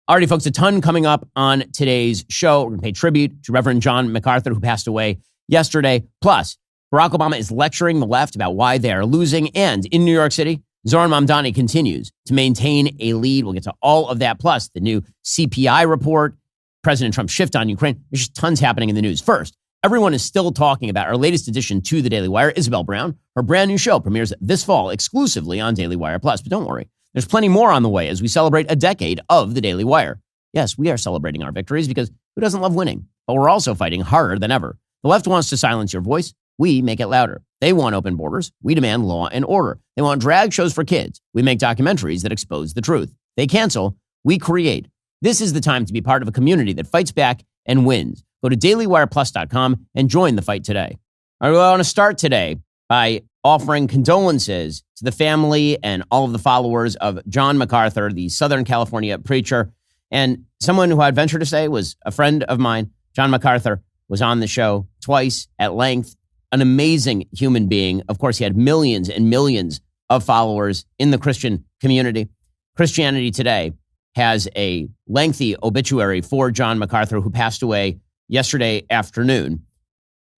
Alrighty, folks, a ton coming up on today's show. We're going to pay tribute to Reverend John MacArthur, who passed away yesterday. Plus, Barack Obama is lecturing the left about why they are losing. And in New York City, Zohran Mamdani continues to maintain a lead. We'll get to all of that, plus the new CPI report, President Trump's shift on Ukraine. There's just tons happening in the news. First, everyone is still talking about our latest addition to the Daily Wire, Isabel Brown. Her brand new show premieres this fall exclusively on Daily Wire Plus. But don't worry, there's plenty more on the way as we celebrate a decade of the Daily Wire. Yes, we are celebrating our victories because who doesn't love winning? But we're also fighting harder than ever. The left wants to silence your voice. We make it louder. They want open borders. We demand law and order. They want drag shows for kids. We make documentaries that expose the truth. They cancel. We create. This is the time to be part of a community that fights back and wins. Go to dailywireplus.com and join the fight today. All right, I want to start today by offering condolences to the family and all of the followers of John MacArthur, the Southern California preacher, and someone who I'd venture to say was a friend of mine. John MacArthur was on the show twice at length, an amazing human being. Of course, he had millions and millions of followers in the Christian community. Christianity Today has a lengthy obituary for John MacArthur, who passed away yesterday afternoon.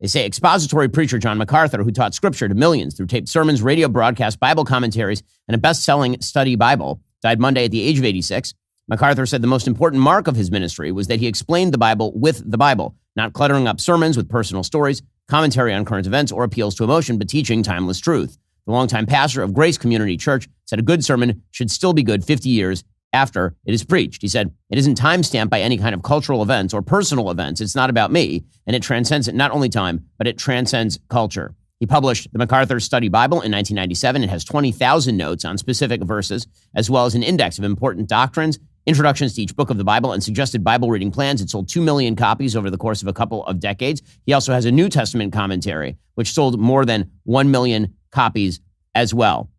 They say expository preacher John MacArthur, who taught scripture to millions through taped sermons, radio broadcasts, Bible commentaries, and a best-selling study Bible, died Monday at the age of 86. MacArthur said the most important mark of his ministry was that he explained the Bible with the Bible, not cluttering up sermons with personal stories, commentary on current events, or appeals to emotion, but teaching timeless truth. The longtime pastor of Grace Community Church said a good sermon should still be good 50 years after it is preached. He said, it isn't time-stamped by any kind of cultural events or personal events. It's not about me, and it transcends not only time, but it transcends culture. He published the MacArthur Study Bible in 1997. It has 20,000 notes on specific verses, as well as an index of important doctrines, introductions to each book of the Bible, and suggested Bible reading plans. It sold 2 million copies over the course of a couple of decades. He also has a New Testament commentary, which sold more than 1 million copies as well.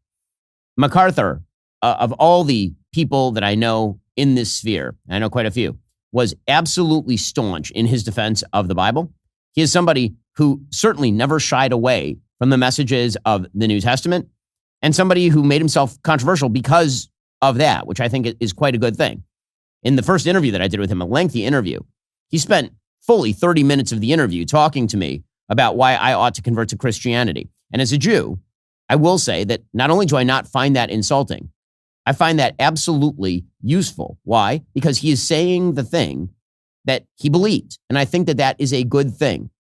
MacArthur, of all the people that I know in this sphere, I know quite a few, was absolutely staunch in his defense of the Bible. He is somebody who certainly never shied away from the messages of the New Testament, and somebody who made himself controversial because of that, which I think is quite a good thing. In the first interview that I did with him, a lengthy interview, he spent fully 30 minutes of the interview talking to me about why I ought to convert to Christianity. And as a Jew, I will say that not only do I not find that insulting, I find that absolutely useful. Why? Because he is saying the thing that he believes. And I think that that is a good thing.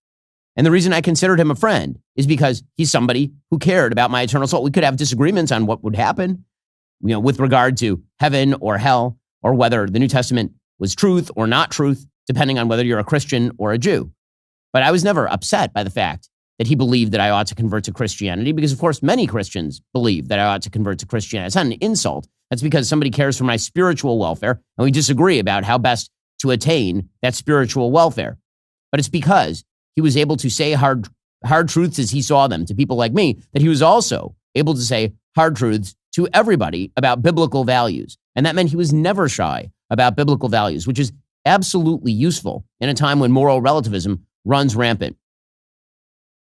And the reason I considered him a friend is because he's somebody who cared about my eternal soul. We could have disagreements on what would happen, with regard to heaven or hell, or whether the New Testament was truth or not truth, depending on whether you're a Christian or a Jew. But I was never upset by the fact that he believed that I ought to convert to Christianity, because of course many Christians believe that I ought to convert to Christianity. It's not an insult. That's because somebody cares for my spiritual welfare, and we disagree about how best to attain that spiritual welfare. But it's because he was able to say hard truths as he saw them to people like me, that he was also able to say hard truths to everybody about biblical values. And that meant he was never shy about biblical values, which is absolutely useful in a time when moral relativism runs rampant.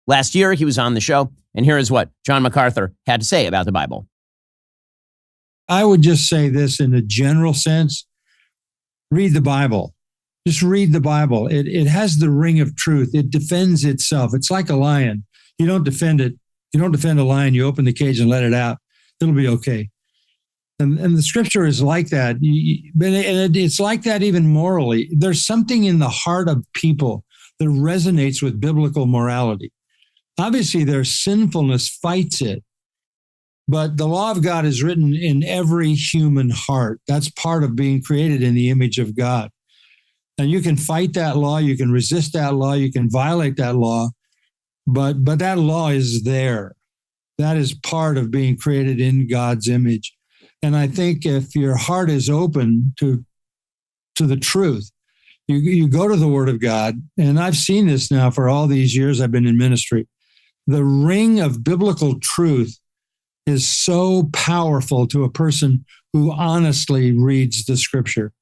Last year, he was on the show, and here is what John MacArthur had to say about the Bible. I would just say this in a general sense. Read the Bible. Just read the Bible. It has the ring of truth. It defends itself. It's like a lion. You don't defend it. You don't defend a lion. You open the cage and let it out. It'll be okay. And the scripture is like that. And it's like that even morally. There's something in the heart of people that resonates with biblical morality. Obviously, their sinfulness fights it. But the law of God is written in every human heart. That's part of being created in the image of God. And you can fight that law. You can resist that law. You can violate that law. But that law is there. That is part of being created in God's image. And I think if your heart is open to the truth, you go to the Word of God, and I've seen this now for all these years I've been in ministry. The ring of biblical truth is so powerful to a person who honestly reads the scripture.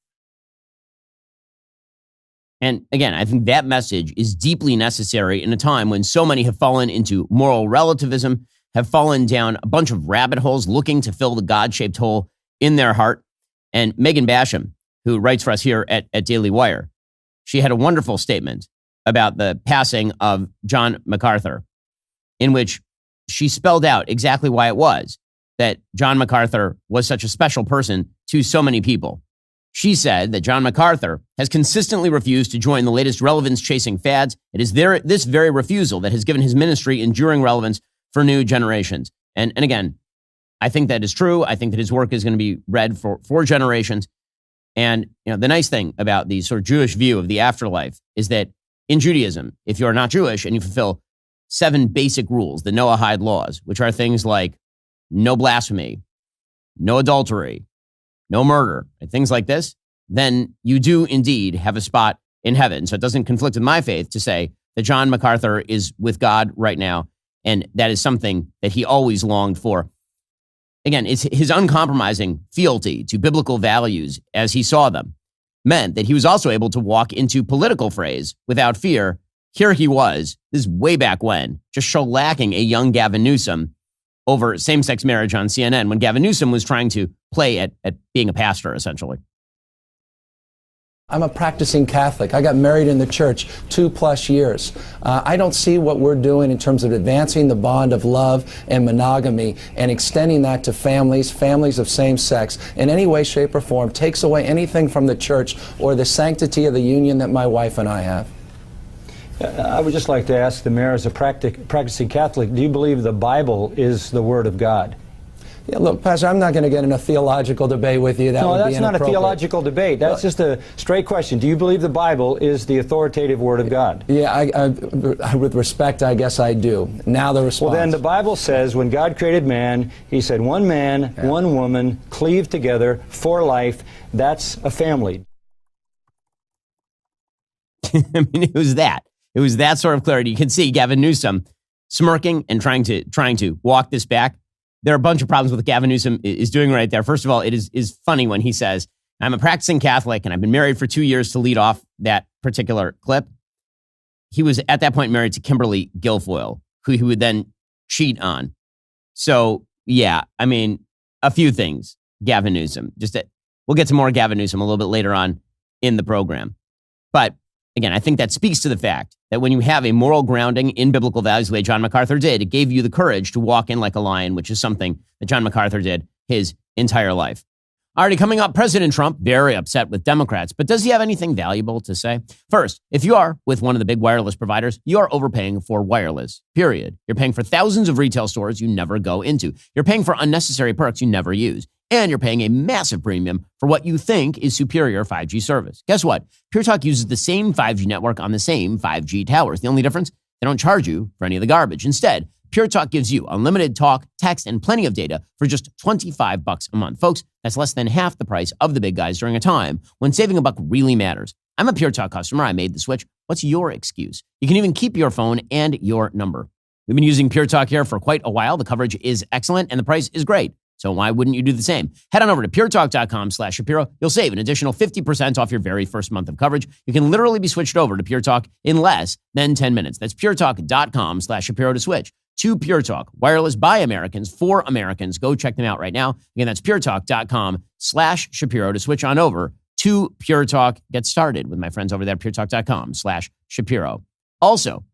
And again, I think that message is deeply necessary in a time when so many have fallen into moral relativism, have fallen down a bunch of rabbit holes looking to fill the God-shaped hole in their heart. And Megan Basham, who writes for us here at Daily Wire. She had a wonderful statement about the passing of John MacArthur, in which she spelled out exactly why it was that John MacArthur was such a special person to so many people. She said that John MacArthur has consistently refused to join the latest relevance-chasing fads. It is this very refusal that has given his ministry enduring relevance for new generations. And again, I think that is true. I think that his work is going to be read for generations. And the nice thing about the sort of Jewish view of the afterlife is that in Judaism, if you're not Jewish and you fulfill 7 basic rules, the Noahide laws, which are things like no blasphemy, no adultery, no murder, and things like this, then you do indeed have a spot in heaven. So it doesn't conflict with my faith to say that John MacArthur is with God right now, and that is something that he always longed for. Again, it's his uncompromising fealty to biblical values as he saw them meant that he was also able to walk into political frays without fear. Here he was, this is way back when, just shellacking a young Gavin Newsom over same-sex marriage on CNN when Gavin Newsom was trying to play at being a pastor, essentially. I'm a practicing Catholic. I got married in the church 2+ years. I don't see what we're doing in terms of advancing the bond of love and monogamy and extending that to families of same sex in any way, shape, or form takes away anything from the church or the sanctity of the union that my wife and I have. I would just like to ask the mayor, as a practicing Catholic, do you believe the Bible is the Word of God? Yeah, look, Pastor, I'm not going to get in a theological debate with you. No, that's not a theological debate. That's just a straight question. Do you believe the Bible is the authoritative Word of God? Yeah, with respect, I guess I do. Now the response. Well, then the Bible says when God created man, he said one man, one woman, cleave together for life. That's a family. I mean, it was that. It was that sort of clarity. You can see Gavin Newsom smirking and trying to walk this back. There are a bunch of problems with what Gavin Newsom is doing right there. First of all, it is funny when he says, I'm a practicing Catholic and I've been married for 2 years to lead off that particular clip. He was at that point married to Kimberly Guilfoyle, who he would then cheat on. So, yeah, I mean, a few things, Gavin Newsom. We'll get to more Gavin Newsom a little bit later on in the program. But again, I think that speaks to the fact that when you have a moral grounding in biblical values the way John MacArthur did, it gave you the courage to walk in like a lion, which is something that John MacArthur did his entire life. Already coming up, President Trump, very upset with Democrats, but does he have anything valuable to say? First, if you are with one of the big wireless providers, you are overpaying for wireless, period. You're paying for thousands of retail stores you never go into. You're paying for unnecessary perks you never use. And you're paying a massive premium for what you think is superior 5G service. Guess what? Pure Talk uses the same 5G network on the same 5G towers. The only difference, they don't charge you for any of the garbage. Instead, Pure Talk gives you unlimited talk, text, and plenty of data for just $25 a month. Folks, that's less than half the price of the big guys during a time when saving a buck really matters. I'm a Pure Talk customer. I made the switch. What's your excuse? You can even keep your phone and your number. We've been using Pure Talk here for quite a while. The coverage is excellent and the price is great. So why wouldn't you do the same? Head on over to puretalk.com/Shapiro. You'll save an additional 50% off your very first month of coverage. You can literally be switched over to Pure Talk in less than 10 minutes. That's puretalk.com/Shapiro to switch to Pure Talk. Wireless by Americans for Americans. Go check them out right now. Again, that's puretalk.com/Shapiro to switch on over to Pure Talk. Get started with my friends over there at puretalk.com/Shapiro. Also,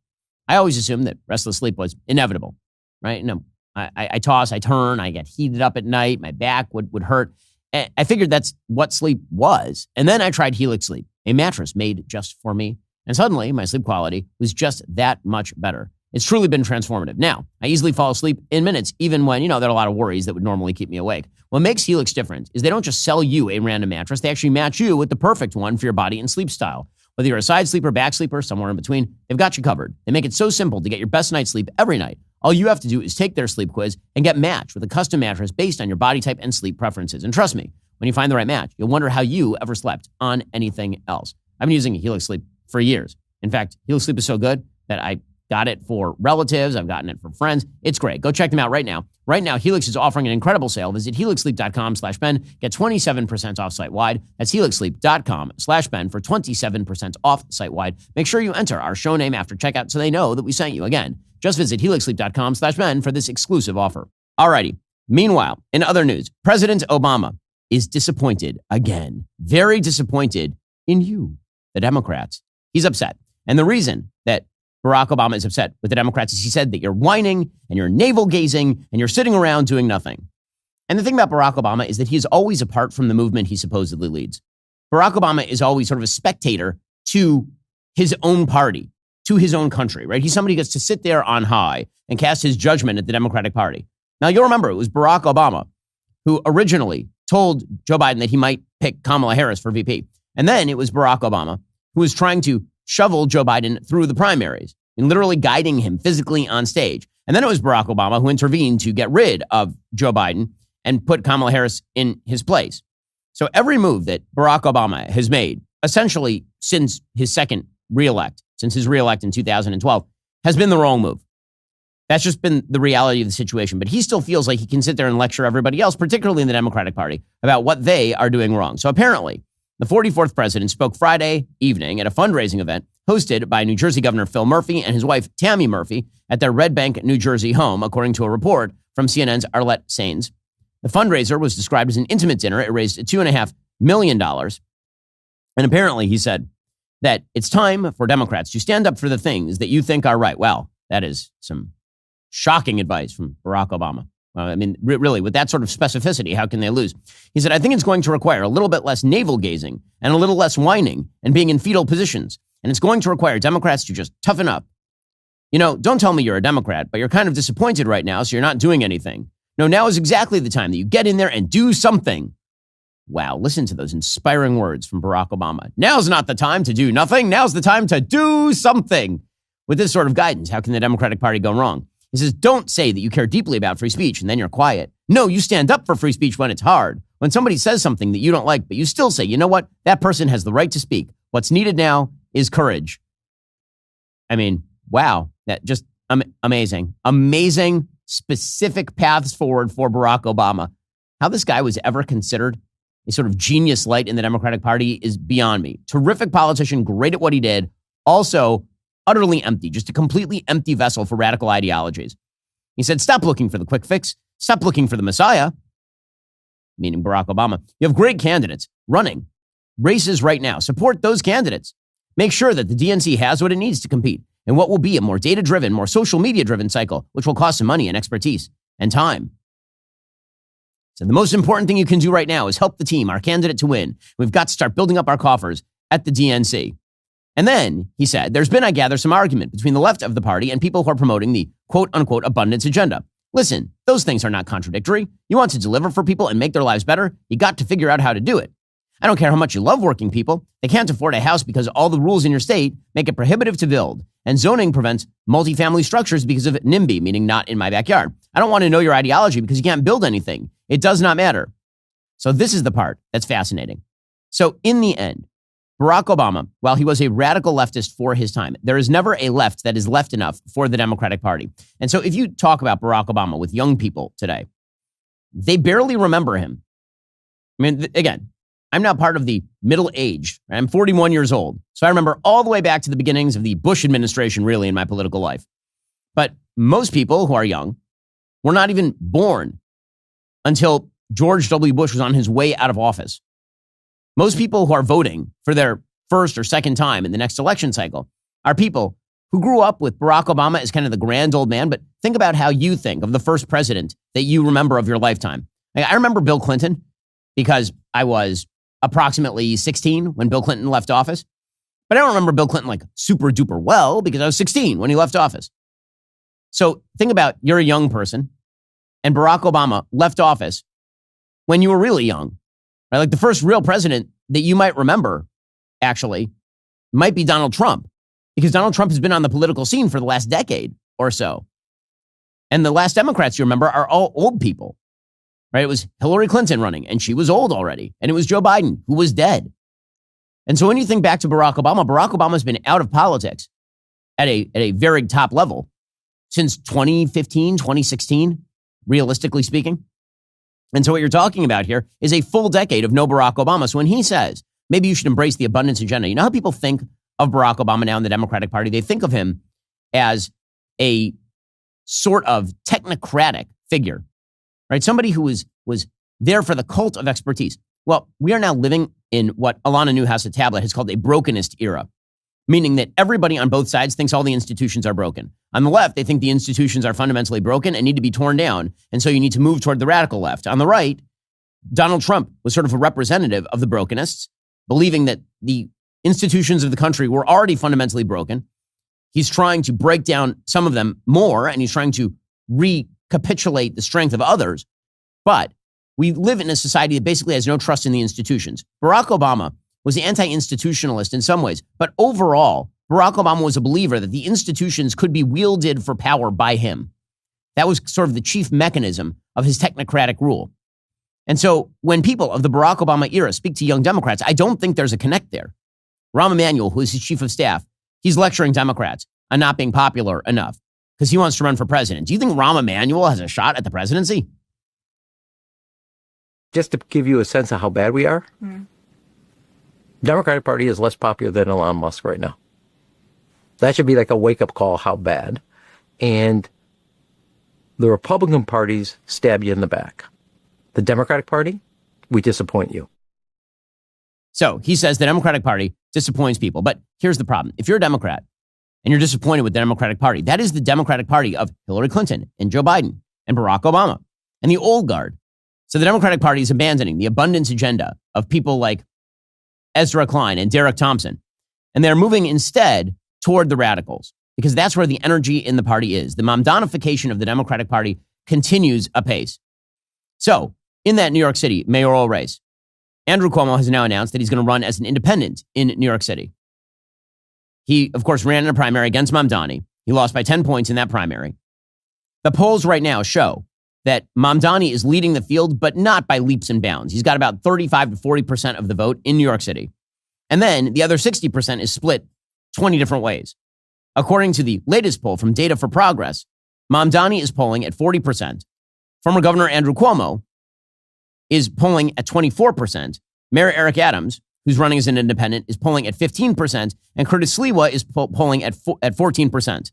I always assumed that restless sleep was inevitable, right? No. I toss, I turn, I get heated up at night, my back would hurt. I figured that's what sleep was. And then I tried Helix Sleep, a mattress made just for me. And suddenly my sleep quality was just that much better. It's truly been transformative. Now, I easily fall asleep in minutes, even when, there are a lot of worries that would normally keep me awake. What makes Helix different is they don't just sell you a random mattress. They actually match you with the perfect one for your body and sleep style. Whether you're a side sleeper, back sleeper, somewhere in between, they've got you covered. They make it so simple to get your best night's sleep every night. All you have to do is take their sleep quiz and get matched with a custom mattress based on your body type and sleep preferences. And trust me, when you find the right match, you'll wonder how you ever slept on anything else. I've been using Helix Sleep for years. In fact, Helix Sleep is so good that I got it for relatives. I've gotten it for friends. It's great. Go check them out right now. Right now, Helix is offering an incredible sale. Visit helixsleep.com/Ben. Get 27% off site-wide. That's helixsleep.com/Ben for 27% off site-wide. Make sure you enter our show name after checkout so they know that we sent you. Again, just visit helixsleep.com/Ben for this exclusive offer. Alrighty. Meanwhile, in other news, President Obama is disappointed again, very disappointed in you, the Democrats. He's upset. And the reason that Barack Obama is upset with the Democrats is he said that you're whining and you're navel gazing and you're sitting around doing nothing. And the thing about Barack Obama is that he is always apart from the movement he supposedly leads. Barack Obama is always sort of a spectator to his own party, to his own country, right? He's somebody who gets to sit there on high and cast his judgment at the Democratic Party. Now, you'll remember it was Barack Obama who originally told Joe Biden that he might pick Kamala Harris for VP. And then it was Barack Obama who was trying to shovel Joe Biden through the primaries and literally guiding him physically on stage. And then it was Barack Obama who intervened to get rid of Joe Biden and put Kamala Harris in his place. So every move that Barack Obama has made, essentially since his second reelect, since his reelect in 2012, has been the wrong move. That's just been the reality of the situation. But he still feels like he can sit there and lecture everybody else, particularly in the Democratic Party, about what they are doing wrong. So apparently, the 44th president spoke Friday evening at a fundraising event hosted by New Jersey Governor Phil Murphy and his wife, Tammy Murphy, at their Red Bank, New Jersey home, according to a report from CNN's Arlette Sains. The fundraiser was described as an intimate dinner. It raised $2.5 million. And apparently, he said that it's time for Democrats to stand up for the things that you think are right. Well, that is some shocking advice from Barack Obama. I mean, really, with that sort of specificity, how can they lose? He said, I think it's going to require a little bit less navel gazing and a little less whining and being in fetal positions. And it's going to require Democrats to just toughen up. You know, don't tell me you're a Democrat, but you're kind of disappointed right now, so you're not doing anything. No, now is exactly the time that you get in there and do something. Wow, listen to those inspiring words from Barack Obama. Now's not the time to do nothing. Now's the time to do something. With this sort of guidance, how can the Democratic Party go wrong? He says, don't say that you care deeply about free speech and then you're quiet. No, you stand up for free speech when it's hard. When somebody says something that you don't like, but you still say, you know what? That person has the right to speak. What's needed now is courage. I mean, wow. That just amazing. Amazing, specific paths forward for Barack Obama. How this guy was ever considered a sort of genius light in the Democratic Party is beyond me. Terrific politician, great at what he did. Also, utterly empty, just a completely empty vessel for radical ideologies. He said, stop looking for the quick fix. Stop looking for the Messiah, meaning Barack Obama. You have great candidates running races right now. Support those candidates. Make sure that the DNC has what it needs to compete in what will be a more data-driven, more social media-driven cycle, which will cost some money and expertise and time. So the most important thing you can do right now is help the team, our candidate, to win. We've got to start building up our coffers at the DNC. And then, he said, there's been, I gather, some argument between the left of the party and people who are promoting the quote-unquote abundance agenda. Listen, those things are not contradictory. You want to deliver for people and make their lives better? You got to figure out how to do it. I don't care how much you love working people. They can't afford a house because all the rules in your state make it prohibitive to build. And zoning prevents multifamily structures because of NIMBY, meaning not in my backyard. I don't want to know your ideology because you can't build anything. It does not matter. So this is the part that's fascinating. So in the end, Barack Obama, while he was a radical leftist for his time, there is never a left that is left enough for the Democratic Party. And so if you talk about Barack Obama with young people today, they barely remember him. I mean, again, I'm now part of the middle-aged. Right? I'm 41 years old. So I remember all the way back to the beginnings of the Bush administration, really, in my political life. But most people who are young were not even born until George W. Bush was on his way out of office. Most people who are voting for their first or second time in the next election cycle are people who grew up with Barack Obama as kind of the grand old man. But think about how you think of the first president that you remember of your lifetime. Like, I remember Bill Clinton because I was approximately 16 when Bill Clinton left office. But I don't remember Bill Clinton like super duper well because I was 16 when he left office. So think about you're a young person and Barack Obama left office when you were really young. Right? Like the first real president that you might remember, actually, might be Donald Trump, because Donald Trump has been on the political scene for the last decade or so. And the last Democrats you remember are all old people, right? It was Hillary Clinton running, and she was old already. And it was Joe Biden, who was dead. And so when you think back to Barack Obama's been out of politics at a very top level since 2015, 2016, realistically speaking. And so what you're talking about here is a full decade of no Barack Obama. So when he says, maybe you should embrace the abundance agenda, you know how people think of Barack Obama now in the Democratic Party? They think of him as a sort of technocratic figure, right? Somebody who was there for the cult of expertise. Well, we are now living in what Alana Newhouse at Tablet has called a brokenist era, meaning that everybody on both sides thinks all the institutions are broken. On the left, they think the institutions are fundamentally broken and need to be torn down, and so you need to move toward the radical left. On the right, Donald Trump was sort of a representative of the brokenists, believing that the institutions of the country were already fundamentally broken. He's trying to break down some of them more, and he's trying to recapitulate the strength of others. But we live in a society that basically has no trust in the institutions. Barack Obama was anti-institutionalist in some ways, but overall, Barack Obama was a believer that the institutions could be wielded for power by him. That was sort of the chief mechanism of his technocratic rule. And so when people of the Barack Obama era speak to young Democrats, I don't think there's a connect there. Rahm Emanuel, who is his chief of staff, he's lecturing Democrats on not being popular enough because he wants to run for president. Do you think Rahm Emanuel has a shot at the presidency? Just to give you a sense of how bad we are, Democratic Party is less popular than Elon Musk right now. That should be like a wake-up call how bad. And the Republican parties stab you in the back. The Democratic Party, we disappoint you. So he says the Democratic Party disappoints people. But here's the problem. If you're a Democrat and you're disappointed with the Democratic Party, that is the Democratic Party of Hillary Clinton and Joe Biden and Barack Obama and the old guard. So the Democratic Party is abandoning the abundance agenda of people like Ezra Klein and Derek Thompson. And they're moving instead toward the radicals because that's where the energy in the party is. The Mamdanification of the Democratic Party continues apace. So in that New York City mayoral race, Andrew Cuomo has now announced that he's going to run as an independent in New York City. He, of course, ran in a primary against Mamdani. He lost by 10 points in that primary. The polls right now show that Mamdani is leading the field, but not by leaps and bounds. He's got about 35 to 40% of the vote in New York City. And then the other 60% is split 20 different ways. According to the latest poll from Data for Progress, Mamdani is polling at 40%. Former Governor Andrew Cuomo is polling at 24%. Mayor Eric Adams, who's running as an independent, is polling at 15%. And Curtis Sliwa is polling at 14%.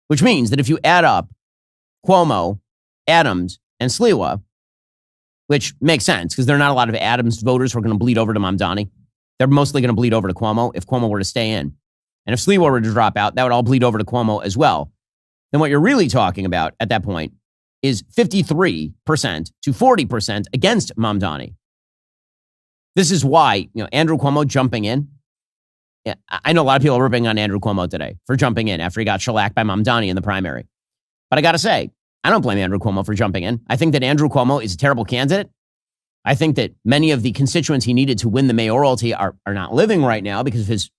Which means that if you add up Cuomo, Adams, and Sliwa, which makes sense because there are not a lot of Adams voters who are going to bleed over to Mamdani. They're mostly going to bleed over to Cuomo if Cuomo were to stay in. And if Sliwa were to drop out, that would all bleed over to Cuomo as well. Then what you're really talking about at that point is 53% to 40% against Mamdani. This is why, Andrew Cuomo jumping in. Yeah, I know a lot of people are ripping on Andrew Cuomo today for jumping in after he got shellacked by Mamdani in the primary. But I got to say, I don't blame Andrew Cuomo for jumping in. I think that Andrew Cuomo is a terrible candidate. I think that many of the constituents he needed to win the mayoralty are not living right now because of his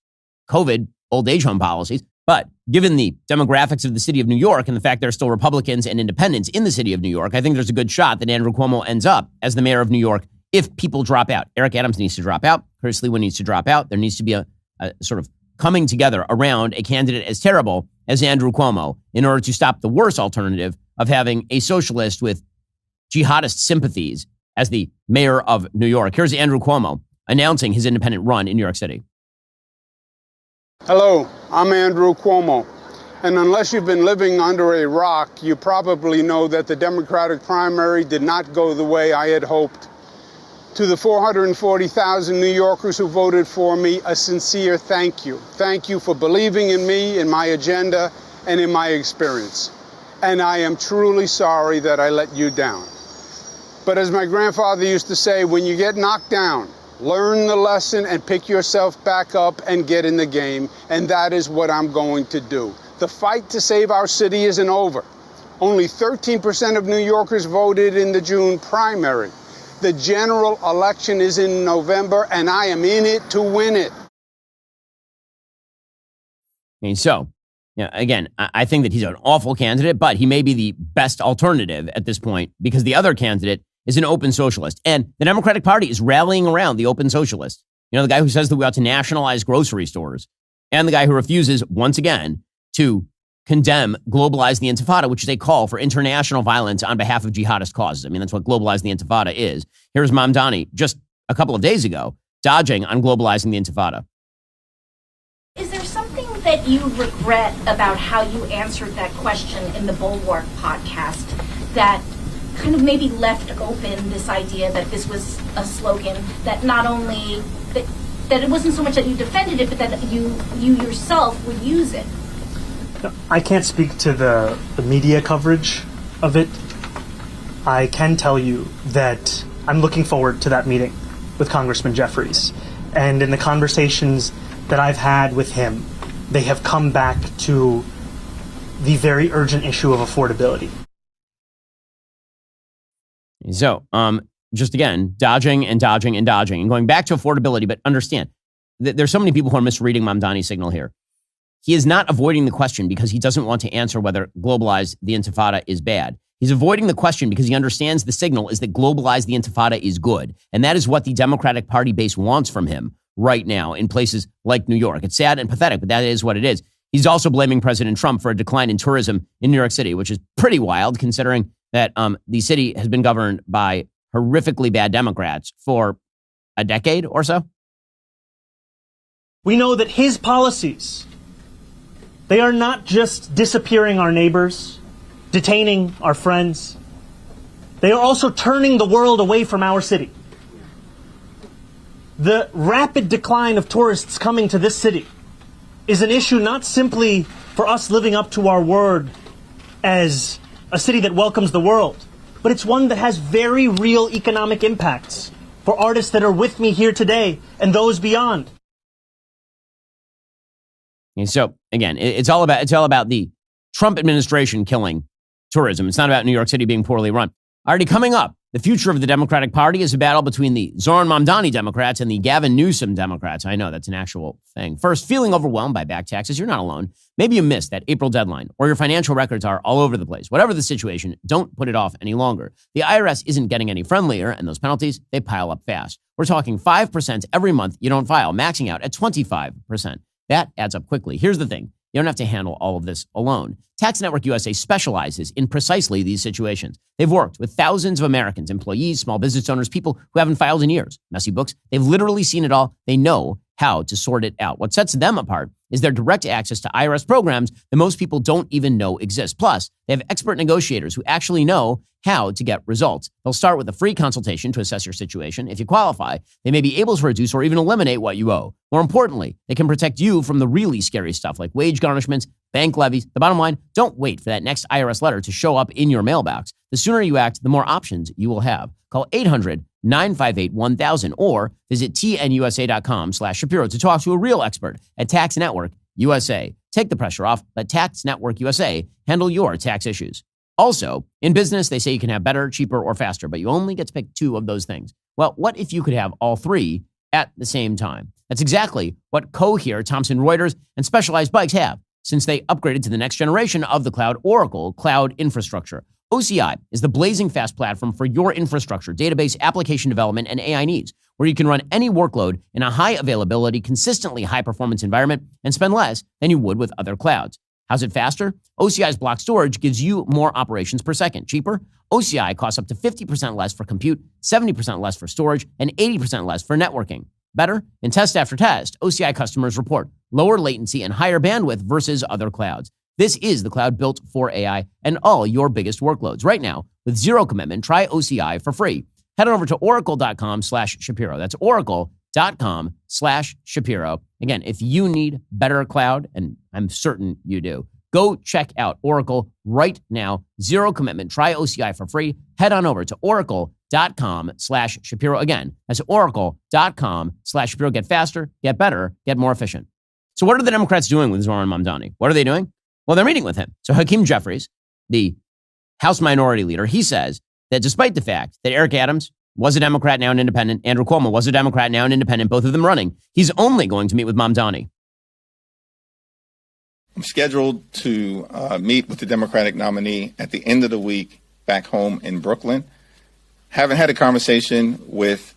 COVID old age home policies. But given the demographics of the city of New York and the fact there are still Republicans and independents in the city of New York, I think there's a good shot that Andrew Cuomo ends up as the mayor of New York if people drop out. Eric Adams needs to drop out. Curtis Sliwa needs to drop out. There needs to be a sort of coming together around a candidate as terrible as Andrew Cuomo in order to stop the worst alternative of having a socialist with jihadist sympathies as the mayor of New York. Here's Andrew Cuomo announcing his independent run in New York City. Hello, I'm Andrew Cuomo. And unless you've been living under a rock, you probably know that the Democratic primary did not go the way I had hoped. To the 440,000 New Yorkers who voted for me, a sincere thank you. Thank you for believing in me, in my agenda, and in my experience. And I am truly sorry that I let you down. But as my grandfather used to say, when you get knocked down, learn the lesson and pick yourself back up and get in the game. And that is what I'm going to do. The fight to save our city isn't over. Only 13% of New Yorkers voted in the June primary. The general election is in November, and I am in it to win it. And so, again, I think that he's an awful candidate, but he may be the best alternative at this point because the other candidate is an open socialist. And the Democratic Party is rallying around the open socialist. The guy who says that we ought to nationalize grocery stores and the guy who refuses, once again, to condemn Globalize the Intifada, which is a call for international violence on behalf of jihadist causes. I mean, that's what Globalize the Intifada is. Here's Mamdani just a couple of days ago dodging on globalizing the Intifada. Is there something that you regret about how you answered that question in the Bulwark podcast that kind of maybe left open this idea that this was a slogan that not only that it wasn't so much that you defended it, but that you yourself would use it. I can't speak to the media coverage of it. I can tell you that I'm looking forward to that meeting with Congressman Jeffries. And in the conversations that I've had with him, they have come back to the very urgent issue of affordability. So, just again, dodging and going back to affordability, but understand that there's so many people who are misreading Mamdani's signal here. He is not avoiding the question because he doesn't want to answer whether globalize the Intifada is bad. He's avoiding the question because he understands the signal is that globalize the Intifada is good. And that is what the Democratic Party base wants from him right now in places like New York. It's sad and pathetic, but that is what it is. He's also blaming President Trump for a decline in tourism in New York City, which is pretty wild considering that the city has been governed by horrifically bad Democrats for a decade or so. We know that his policies, they are not just disappearing our neighbors, detaining our friends. They are also turning the world away from our city. The rapid decline of tourists coming to this city is an issue not simply for us living up to our word as a city that welcomes the world, but it's one that has very real economic impacts for artists that are with me here today and those beyond. And so again, it's all about the Trump administration killing tourism. It's not about New York City being poorly run. Already coming up, the future of the Democratic Party is a battle between the Zoran Mamdani Democrats and the Gavin Newsom Democrats. I know that's an actual thing. First, feeling overwhelmed by back taxes? You're not alone. Maybe you missed that April deadline or your financial records are all over the place. Whatever the situation, don't put it off any longer. The IRS isn't getting any friendlier, and those penalties, they pile up fast. We're talking 5% every month you don't file, maxing out at 25%. That adds up quickly. Here's the thing. You don't have to handle all of this alone. Tax Network USA specializes in precisely these situations. They've worked with thousands of Americans, employees, small business owners, people who haven't filed in years. Messy books. They've literally seen it all. They know how to sort it out. What sets them apart is their direct access to IRS programs that most people don't even know exist. Plus, they have expert negotiators who actually know how to get results. They'll start with a free consultation to assess your situation. If you qualify, they may be able to reduce or even eliminate what you owe. More importantly, they can protect you from the really scary stuff like wage garnishments, bank levies. The bottom line, don't wait for that next IRS letter to show up in your mailbox. The sooner you act, the more options you will have. Call 800-958-1000 or visit tnusa.com/Shapiro to talk to a real expert at Tax Network USA. Take the pressure off. Let Tax Network USA handle your tax issues. Also, in business, they say you can have better, cheaper, or faster, but you only get to pick two of those things. Well, what if you could have all three at the same time? That's exactly what Cohere, Thomson Reuters, and Specialized Bikes have since they upgraded to the next generation of the cloud, Oracle Cloud Infrastructure. OCI is the blazing fast platform for your infrastructure, database, application development, and AI needs, where you can run any workload in a high availability, consistently high performance environment and spend less than you would with other clouds. How's it faster? OCI's block storage gives you more operations per second. Cheaper? OCI costs up to 50% less for compute, 70% less for storage, and 80% less for networking. Better? In test after test, OCI customers report lower latency and higher bandwidth versus other clouds. This is the cloud built for AI and all your biggest workloads. Right now, with zero commitment, try OCI for free. Head on over to oracle.com/Shapiro. That's oracle.com/Shapiro. Again, if you need better cloud, and I'm certain you do, go check out Oracle right now. Zero commitment. Try OCI for free. Head on over to oracle.com/Shapiro. Again, that's oracle.com/Shapiro. Get faster, get better, get more efficient. So what are the Democrats doing with Zoran Mamdani? What are they doing? Well, they're meeting with him. So Hakeem Jeffries, the House Minority Leader, he says that despite the fact that Eric Adams was a Democrat, now an independent, Andrew Cuomo was a Democrat, now an independent, both of them running, he's only going to meet with Mamdani. I'm scheduled to meet with the Democratic nominee at the end of the week back home in Brooklyn. Haven't had a conversation with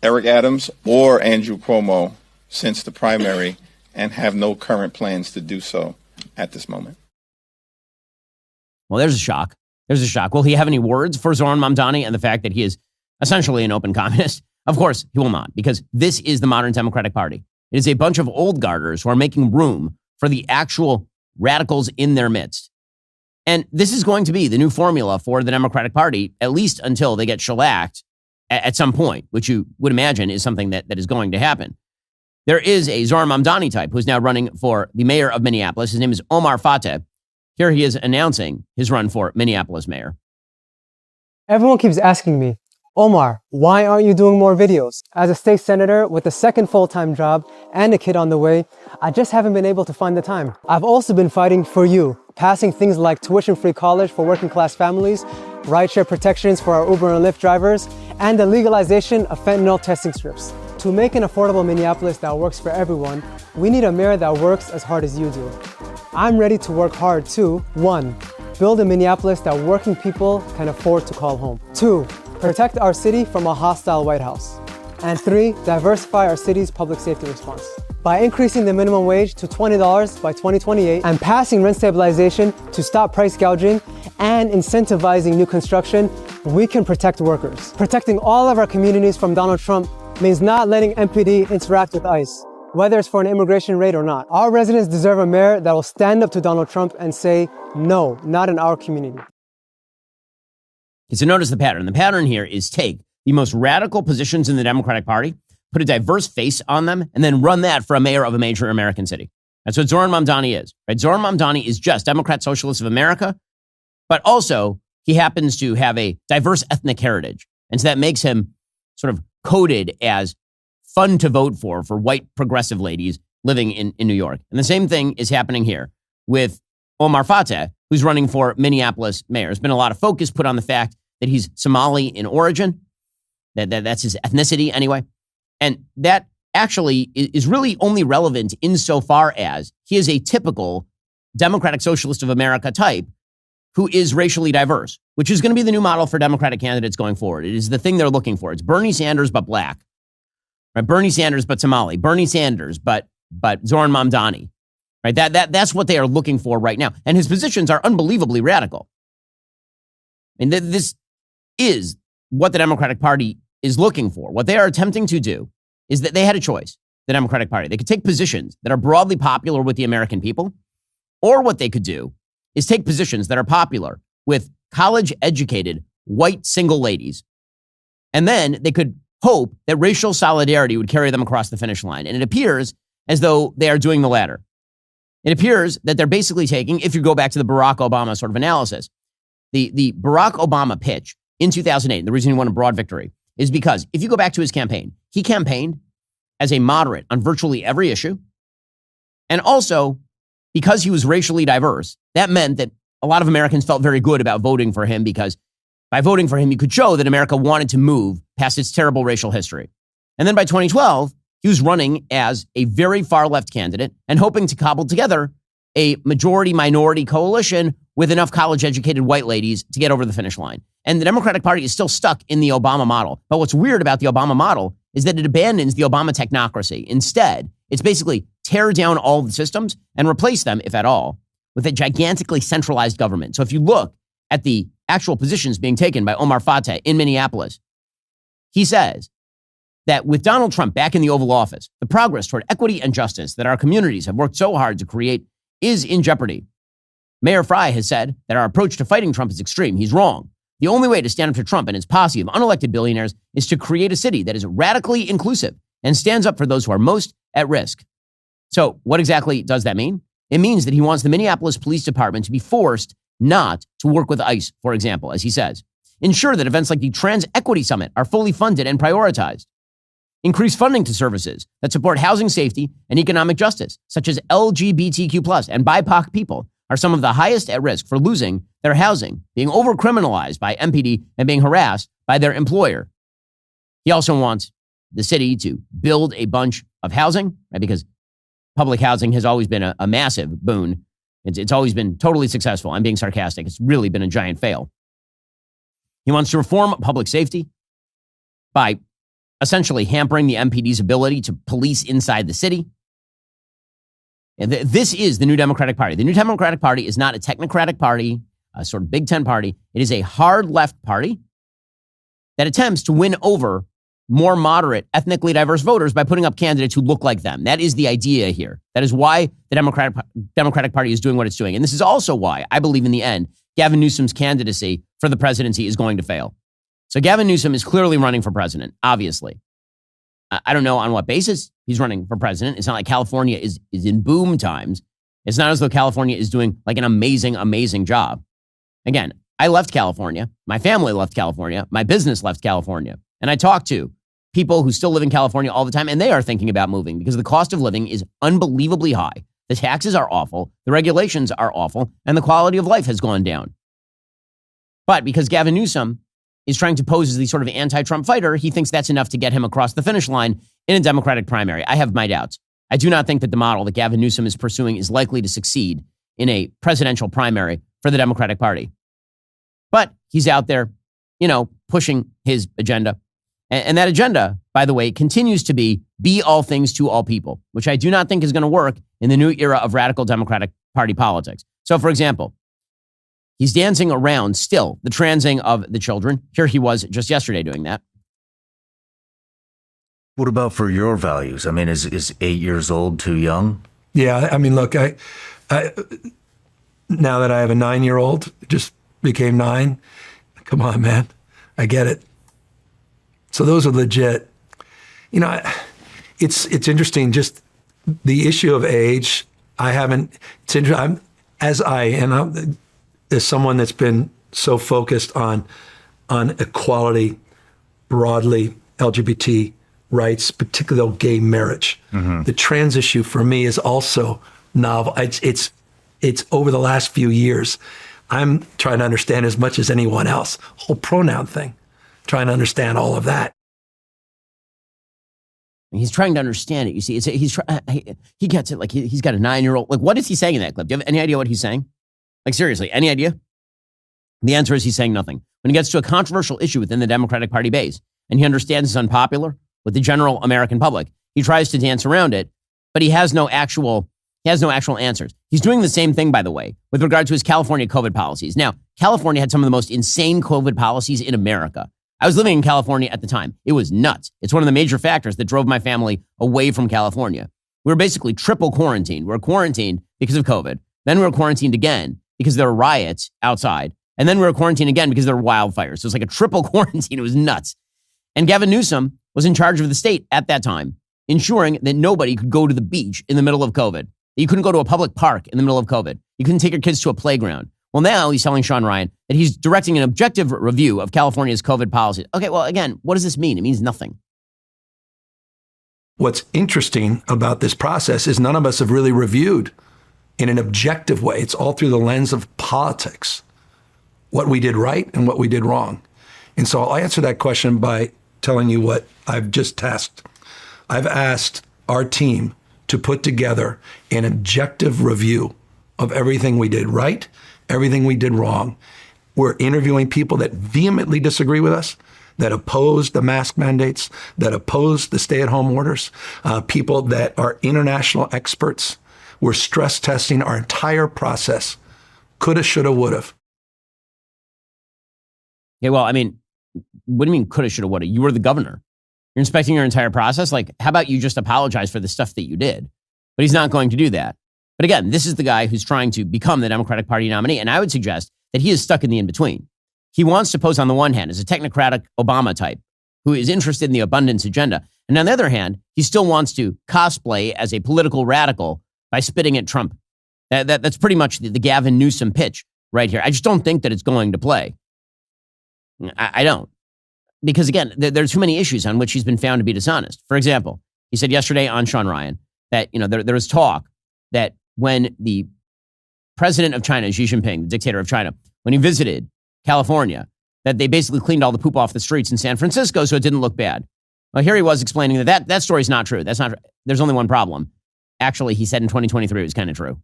Eric Adams or Andrew Cuomo since the primary and have no current plans to do so at this moment. Well, there's a shock. Will he have any words for Zoran Mamdani and the fact that he is essentially an open communist? Of course, he will not, because this is the modern Democratic Party. It is a bunch of old guarders who are making room for the actual radicals in their midst. And this is going to be the new formula for the Democratic Party, at least until they get shellacked at some point, which you would imagine is something that is going to happen. There is a Zohran Mamdani type who's now running for the mayor of Minneapolis. His name is Omar Fateh. Here he is announcing his run for Minneapolis mayor. Everyone keeps asking me, Omar, why aren't you doing more videos? As a state senator with a second full-time job and a kid on the way, I just haven't been able to find the time. I've also been fighting for you, passing things like tuition-free college for working-class families, rideshare protections for our Uber and Lyft drivers, and the legalization of fentanyl testing strips. To make an affordable Minneapolis that works for everyone, we need a mayor that works as hard as you do. I'm ready to work hard to 1. Build a Minneapolis that working people can afford to call home. 2. Protect our city from a hostile White House. And 3. Diversify our city's public safety response. By increasing the minimum wage to $20 by 2028 and passing rent stabilization to stop price gouging and incentivizing new construction, we can protect workers. Protecting all of our communities from Donald Trump means not letting MPD interact with ICE, whether it's for an immigration raid or not. Our residents deserve a mayor that will stand up to Donald Trump and say, no, not in our community. So notice the pattern. The pattern here is take the most radical positions in the Democratic Party, put a diverse face on them, and then run that for a mayor of a major American city. That's what Zohran Mamdani is. Right? Zohran Mamdani is just Democrat Socialists of America, but also he happens to have a diverse ethnic heritage. And so that makes him sort of coded as fun to vote for white progressive ladies living in New York. And the same thing is happening here with Omar Fateh, who's running for Minneapolis mayor. There's been a lot of focus put on the fact that he's Somali in origin. That's his ethnicity anyway. And that actually is really only relevant insofar as he is a typical Democratic Socialist of America type who is racially diverse, which is going to be the new model for Democratic candidates going forward. It is the thing they're looking for. It's Bernie Sanders, but black. Right? Bernie Sanders, but Somali. Bernie Sanders, but Zohran Mamdani. Right? That's what they are looking for right now. And his positions are unbelievably radical. And this is what the Democratic Party is looking for. What they are attempting to do is that they had a choice, the Democratic Party. They could take positions that are broadly popular with the American people, or what they could do is take positions that are popular with college-educated white single ladies. And then they could hope that racial solidarity would carry them across the finish line. And it appears as though they are doing the latter. It appears that they're basically taking, if you go back to the Barack Obama sort of analysis, the Barack Obama pitch in 2008, the reason he won a broad victory is because if you go back to his campaign, he campaigned as a moderate on virtually every issue. And also, because he was racially diverse, that meant that a lot of Americans felt very good about voting for him because by voting for him, you could show that America wanted to move past its terrible racial history. And then by 2012, he was running as a very far left candidate and hoping to cobble together a majority-minority coalition with enough college-educated white ladies to get over the finish line. And the Democratic Party is still stuck in the Obama model. But what's weird about the Obama model is that it abandons the Obama technocracy. Instead, it's basically tear down all the systems and replace them, if at all, with a gigantically centralized government. So if you look at the actual positions being taken by Omar Fateh in Minneapolis, he says that with Donald Trump back in the Oval Office, the progress toward equity and justice that our communities have worked so hard to create is in jeopardy. Mayor Frey has said that our approach to fighting Trump is extreme. He's wrong. The only way to stand up to Trump and his posse of unelected billionaires is to create a city that is radically inclusive and stands up for those who are most at risk. So what exactly does that mean? It means that he wants the Minneapolis Police Department to be forced not to work with ICE, for example, as he says. Ensure that events like the Trans Equity Summit are fully funded and prioritized. Increase funding to services that support housing safety and economic justice, such as LGBTQ+ and BIPOC people are some of the highest at risk for losing their housing, being overcriminalized by MPD, and being harassed by their employer. He also wants the city to build a bunch of housing, right? Because public housing has always been a massive boon. It's always been totally successful. I'm being sarcastic. It's really been a giant fail. He wants to reform public safety by essentially hampering the MPD's ability to police inside the city. And this is the New Democratic Party. The New Democratic Party is not a technocratic party, a sort of Big Tent party. It is a hard left party that attempts to win over more moderate, ethnically diverse voters by putting up candidates who look like them. That is the idea here. That is why the Democratic Party is doing what it's doing. And this is also why I believe in the end, Gavin Newsom's candidacy for the presidency is going to fail. So Gavin Newsom is clearly running for president, obviously. I don't know on what basis he's running for president. It's not like California is in boom times. It's not as though California is doing like an amazing, amazing job. Again, I left California. My family left California. My business left California. And I talk to people who still live in California all the time, and they are thinking about moving because the cost of living is unbelievably high. The taxes are awful. The regulations are awful. And the quality of life has gone down. But because Gavin Newsom is trying to pose as the sort of anti-Trump fighter, he thinks that's enough to get him across the finish line in a Democratic primary. I have my doubts. I do not think that the model that Gavin Newsom is pursuing is likely to succeed in a presidential primary for the Democratic Party. But he's out there, pushing his agenda. And that agenda, by the way, continues to be all things to all people, which I do not think is going to work in the new era of radical Democratic Party politics. So, for example, he's dancing around still the transing of the children. Here he was just yesterday doing that. What about for your values? I mean, is 8 years old too young? Yeah, I mean, look, I now that I have a 9-year-old, just became 9. Come on, man, I get it. So those are legit. It's interesting. Just the issue of age. It's interesting. As someone that's been so focused on equality, broadly LGBT rights, particularly gay marriage. Mm-hmm. The trans issue for me is also novel. It's over the last few years. I'm trying to understand as much as anyone else. Whole pronoun thing, trying to understand all of that. He's trying to understand it. You see, he gets it. Like he's got a 9-year-old. Like, what is he saying in that clip? Do you have any idea what he's saying? Like, seriously, any idea? The answer is he's saying nothing. When he gets to a controversial issue within the Democratic Party base, and he understands it's unpopular with the general American public, he tries to dance around it, but he has no actual answers. He's doing the same thing, by the way, with regard to his California COVID policies. Now, California had some of the most insane COVID policies in America. I was living in California at the time. It was nuts. It's one of the major factors that drove my family away from California. We were basically triple quarantined. We were quarantined because of COVID. Then we were quarantined again because there were riots outside. And then we were quarantined again because there were wildfires. So it was like a triple quarantine. It was nuts. And Gavin Newsom was in charge of the state at that time, ensuring that nobody could go to the beach in the middle of COVID. You couldn't go to a public park in the middle of COVID. You couldn't take your kids to a playground. Well, now he's telling Sean Ryan that he's directing an objective review of California's COVID policy. Okay, well, again, what does this mean? It means nothing. What's interesting about this process is none of us have really reviewed in an objective way. It's all through the lens of politics, what we did right and what we did wrong. And so I'll answer that question by telling you what I've just tasked. I've asked our team to put together an objective review of everything we did right, everything we did wrong. We're interviewing people that vehemently disagree with us, that oppose the mask mandates, that oppose the stay-at-home orders, people that are international experts. We're stress testing our entire process. Coulda, shoulda, woulda. Yeah, well, I mean, what do you mean coulda, shoulda, woulda? You were the governor. You're inspecting your entire process. Like, how about you just apologize for the stuff that you did? But he's not going to do that. But again, this is the guy who's trying to become the Democratic Party nominee. And I would suggest that he is stuck in the in-between. He wants to pose on the one hand as a technocratic Obama type who is interested in the abundance agenda. And on the other hand, he still wants to cosplay as a political radical by spitting at Trump. That's pretty much the Gavin Newsom pitch right here. I just don't think that it's going to play. I don't. Because again, there are too many issues on which he's been found to be dishonest. For example, he said yesterday on Sean Ryan that there was talk that when the president of China, Xi Jinping, the dictator of China, when he visited California, that they basically cleaned all the poop off the streets in San Francisco so it didn't look bad. Well, here he was explaining that story is not true. That's not. There's only one problem. Actually, he said in 2023 it was kind of true.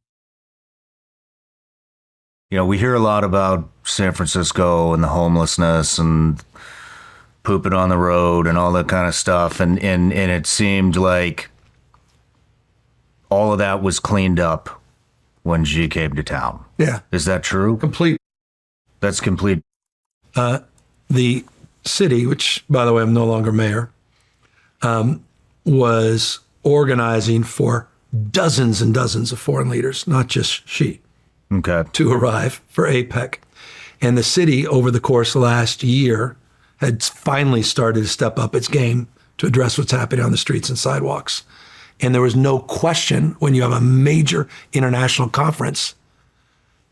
We hear a lot about San Francisco and the homelessness and pooping on the road and all that kind of stuff. And it seemed like all of that was cleaned up when Xi came to town. Yeah. Is that true? Complete. That's complete. The city, which, by the way, I'm no longer mayor, was organizing for dozens and dozens of foreign leaders, not just Xi, to arrive for APEC. And the city, over the course of last year, had finally started to step up its game to address what's happening on the streets and sidewalks. And there was no question when you have a major international conference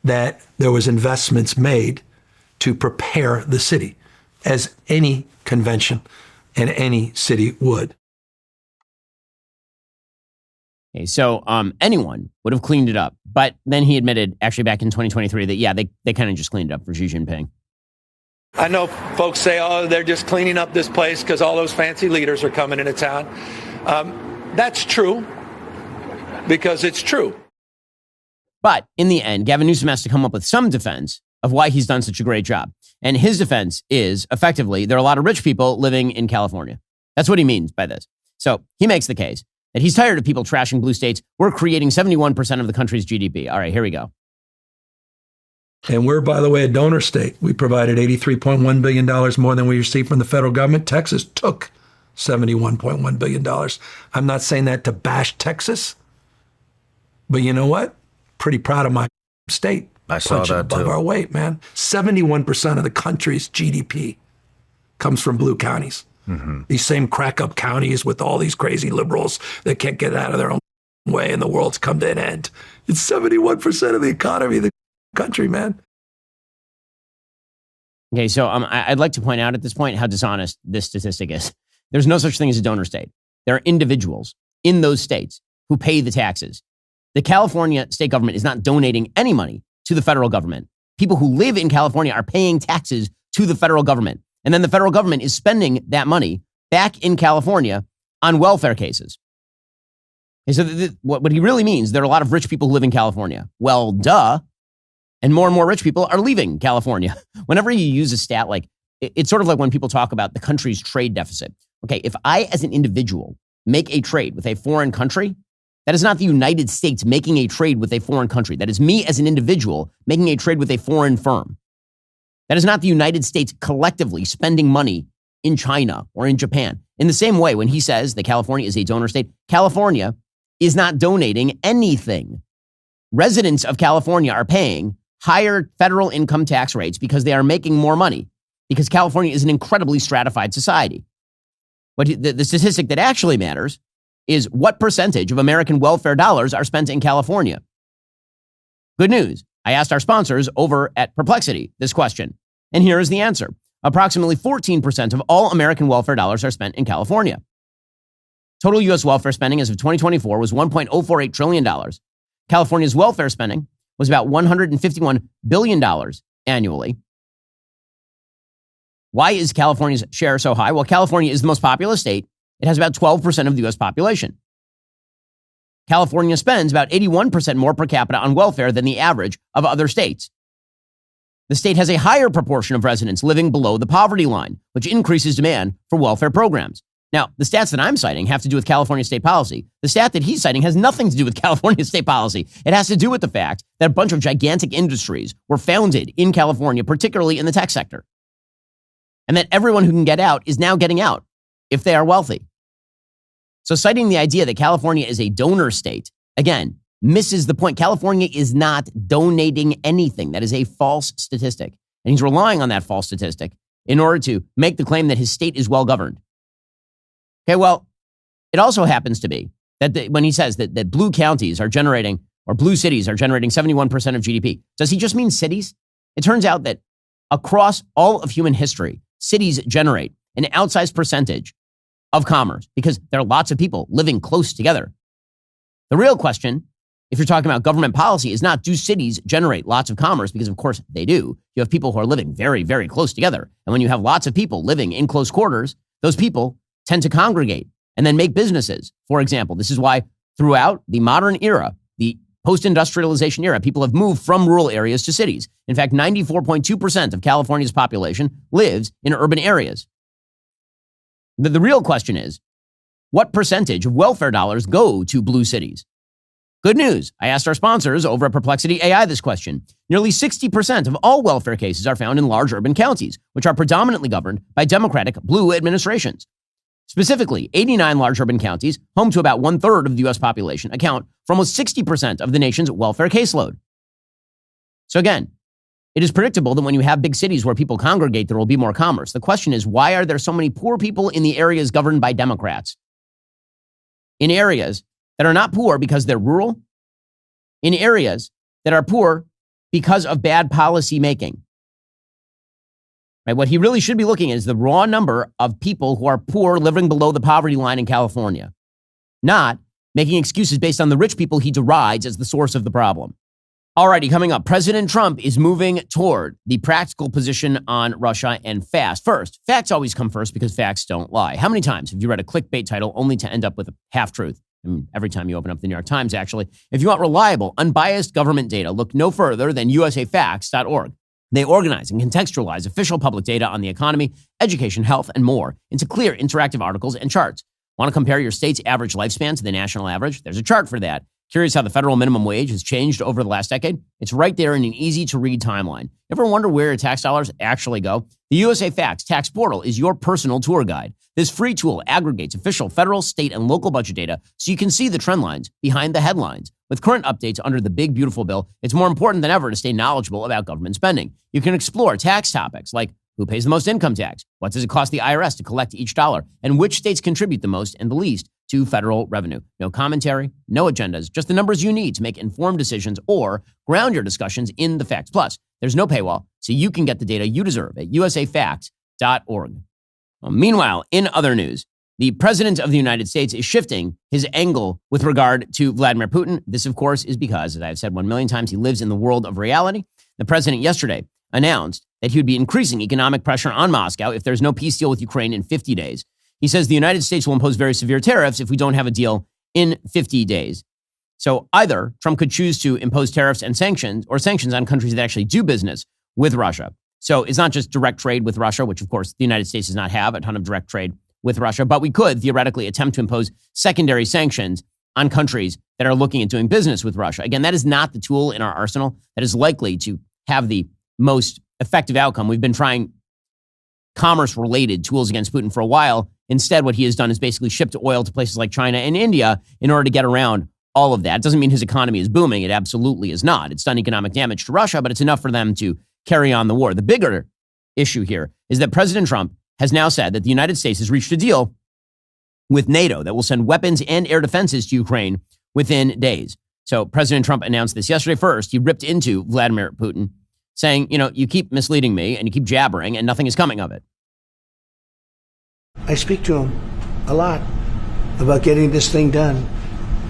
that there was investments made to prepare the city, as any convention and any city would. Okay, so anyone would have cleaned it up. But then he admitted, actually back in 2023, that, yeah, they kind of just cleaned it up for Xi Jinping. I know folks say, oh, they're just cleaning up this place because all those fancy leaders are coming into town. That's true, because it's true. But in the end, Gavin Newsom has to come up with some defense of why he's done such a great job. And his defense is, effectively, there are a lot of rich people living in California. That's what he means by this. So he makes the case that he's tired of people trashing blue states. We're creating 71% of the country's GDP. All right, here we go. And we're, by the way, a donor state. We provided $83.1 billion more than we received from the federal government. Texas took $71.1 billion. I'm not saying that to bash Texas, but you know what? Pretty proud of my state. I saw that above too. Our weight, man. 71% of the country's GDP comes from blue counties. Mm-hmm. These same crack-up counties with all these crazy liberals that can't get out of their own way and the world's come to an end. It's 71% of the economy of the country, man. Okay, so I'd like to point out at this point how dishonest this statistic is. There's no such thing as a donor state. There are individuals in those states who pay the taxes. The California state government is not donating any money to the federal government. People who live in California are paying taxes to the federal government. And then the federal government is spending that money back in California on welfare cases. And so what he really means, there are a lot of rich people who live in California. Well, duh. And more rich people are leaving California. Whenever you use a stat like, it's sort of like when people talk about the country's trade deficit. Okay, if I as an individual make a trade with a foreign country, that is not the United States making a trade with a foreign country. That is me as an individual making a trade with a foreign firm. That is not the United States collectively spending money in China or in Japan. In the same way, when he says that California is a donor state, California is not donating anything. Residents of California are paying higher federal income tax rates because they are making more money, because California is an incredibly stratified society. But the statistic that actually matters is what percentage of American welfare dollars are spent in California. Good news. I asked our sponsors over at Perplexity this question, and here is the answer. Approximately 14% of all American welfare dollars are spent in California. Total U.S. welfare spending as of 2024 was $1.048 trillion. California's welfare spending was about $151 billion annually. Why is California's share so high? Well, California is the most populous state. It has about 12% of the U.S. population. California spends about 81% more per capita on welfare than the average of other states. The state has a higher proportion of residents living below the poverty line, which increases demand for welfare programs. Now, the stats that I'm citing have to do with California state policy. The stat that he's citing has nothing to do with California state policy. It has to do with the fact that a bunch of gigantic industries were founded in California, particularly in the tech sector. And that everyone who can get out is now getting out if they are wealthy. So citing the idea that California is a donor state, again, misses the point. California is not donating anything. That is a false statistic. And he's relying on that false statistic in order to make the claim that his state is well governed. Okay, well, it also happens to be that when he says that blue counties are generating, or blue cities are generating 71% of GDP, does he just mean cities? It turns out that across all of human history, cities generate an outsized percentage of commerce because there are lots of people living close together. The real question, if you're talking about government policy, is not do cities generate lots of commerce, because of course they do. You have people who are living very, very close together. And when you have lots of people living in close quarters, those people tend to congregate and then make businesses. For example, this is why throughout the modern era, the post-industrialization era, people have moved from rural areas to cities. In fact, 94.2% of California's population lives in urban areas. The real question is, what percentage of welfare dollars go to blue cities? Good news. I asked our sponsors over at Perplexity AI this question. Nearly 60% of all welfare cases are found in large urban counties, which are predominantly governed by Democratic blue administrations. Specifically, 89 large urban counties, home to about 1/3 of the U.S. population, account for almost 60% of the nation's welfare caseload. So again, it is predictable that when you have big cities where people congregate, there will be more commerce. The question is, why are there so many poor people in the areas governed by Democrats? In areas that are not poor because they're rural, in areas that are poor because of bad policy making. Right? What he really should be looking at is the raw number of people who are poor living below the poverty line in California, not making excuses based on the rich people he derides as the source of the problem. Alrighty, coming up, President Trump is moving toward the practical position on Russia and fast. First, facts always come first because facts don't lie. How many times have you read a clickbait title only to end up with a half-truth? I mean, every time you open up the New York Times, actually. If you want reliable, unbiased government data, look no further than usafacts.org. They organize and contextualize official public data on the economy, education, health, and more into clear, interactive articles and charts. Want to compare your state's average lifespan to the national average? There's a chart for that. Curious how the federal minimum wage has changed over the last decade? It's right there in an easy-to-read timeline. Ever wonder where your tax dollars actually go? The USA Facts Tax Portal is your personal tour guide. This free tool aggregates official federal, state, and local budget data so you can see the trend lines behind the headlines. With current updates under the big, beautiful bill, it's more important than ever to stay knowledgeable about government spending. You can explore tax topics like who pays the most income tax, what does it cost the IRS to collect each dollar, and which states contribute the most and the least to federal revenue. No commentary, no agendas, just the numbers you need to make informed decisions or ground your discussions in the facts. Plus, there's no paywall, so you can get the data you deserve at usafacts.org. Well, meanwhile, in other news, the president of the United States is shifting his angle with regard to Vladimir Putin. This, of course, is because, as I've said 1 million times, he lives in the world of reality. The president yesterday announced that he would be increasing economic pressure on Moscow if there's no peace deal with Ukraine in 50 days. He says the United States will impose very severe tariffs if we don't have a deal in 50 days. So either Trump could choose to impose tariffs and sanctions or sanctions on countries that actually do business with Russia. So it's not just direct trade with Russia, which of course the United States does not have a ton of direct trade with Russia, but we could theoretically attempt to impose secondary sanctions on countries that are looking at doing business with Russia. Again, that is not the tool in our arsenal that is likely to have the most effective outcome. We've been trying commerce-related tools against Putin for a while. Instead, what he has done is basically shipped oil to places like China and India in order to get around all of that. It doesn't mean his economy is booming. It absolutely is not. It's done economic damage to Russia, but it's enough for them to carry on the war. The bigger issue here is that President Trump has now said that the United States has reached a deal with NATO that will send weapons and air defenses to Ukraine within days. So President Trump announced this yesterday. First, he ripped into Vladimir Putin, saying, you keep misleading me and you keep jabbering and nothing is coming of it. I speak to him a lot about getting this thing done.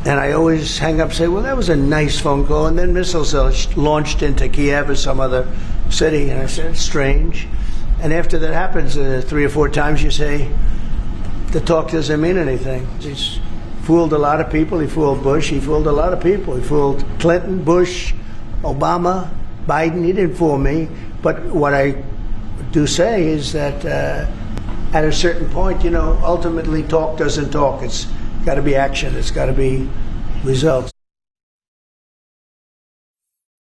And I always hang up and say, well, that was a nice phone call. And then missiles are launched into Kiev or some other city. And I said, it's strange. And after that happens 3 or 4 times, you say, the talk doesn't mean anything. He's fooled a lot of people. He fooled Bush. He fooled a lot of people. He fooled Clinton, Bush, Obama, Biden. He didn't fool me. But what I do say is that at a certain point, ultimately talk doesn't talk. It's got to be action. It's got to be results.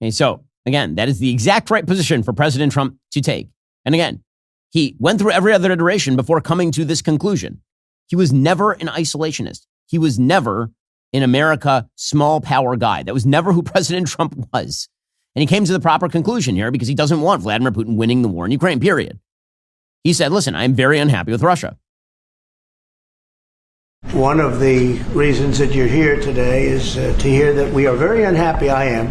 Okay, so again, that is the exact right position for President Trump to take. And again, he went through every other iteration before coming to this conclusion. He was never an isolationist. He was never an America small power guy. That was never who President Trump was. And he came to the proper conclusion here because he doesn't want Vladimir Putin winning the war in Ukraine, period. He said, listen, I'm very unhappy with Russia. One of the reasons that you're here today is to hear that we are very unhappy, I am,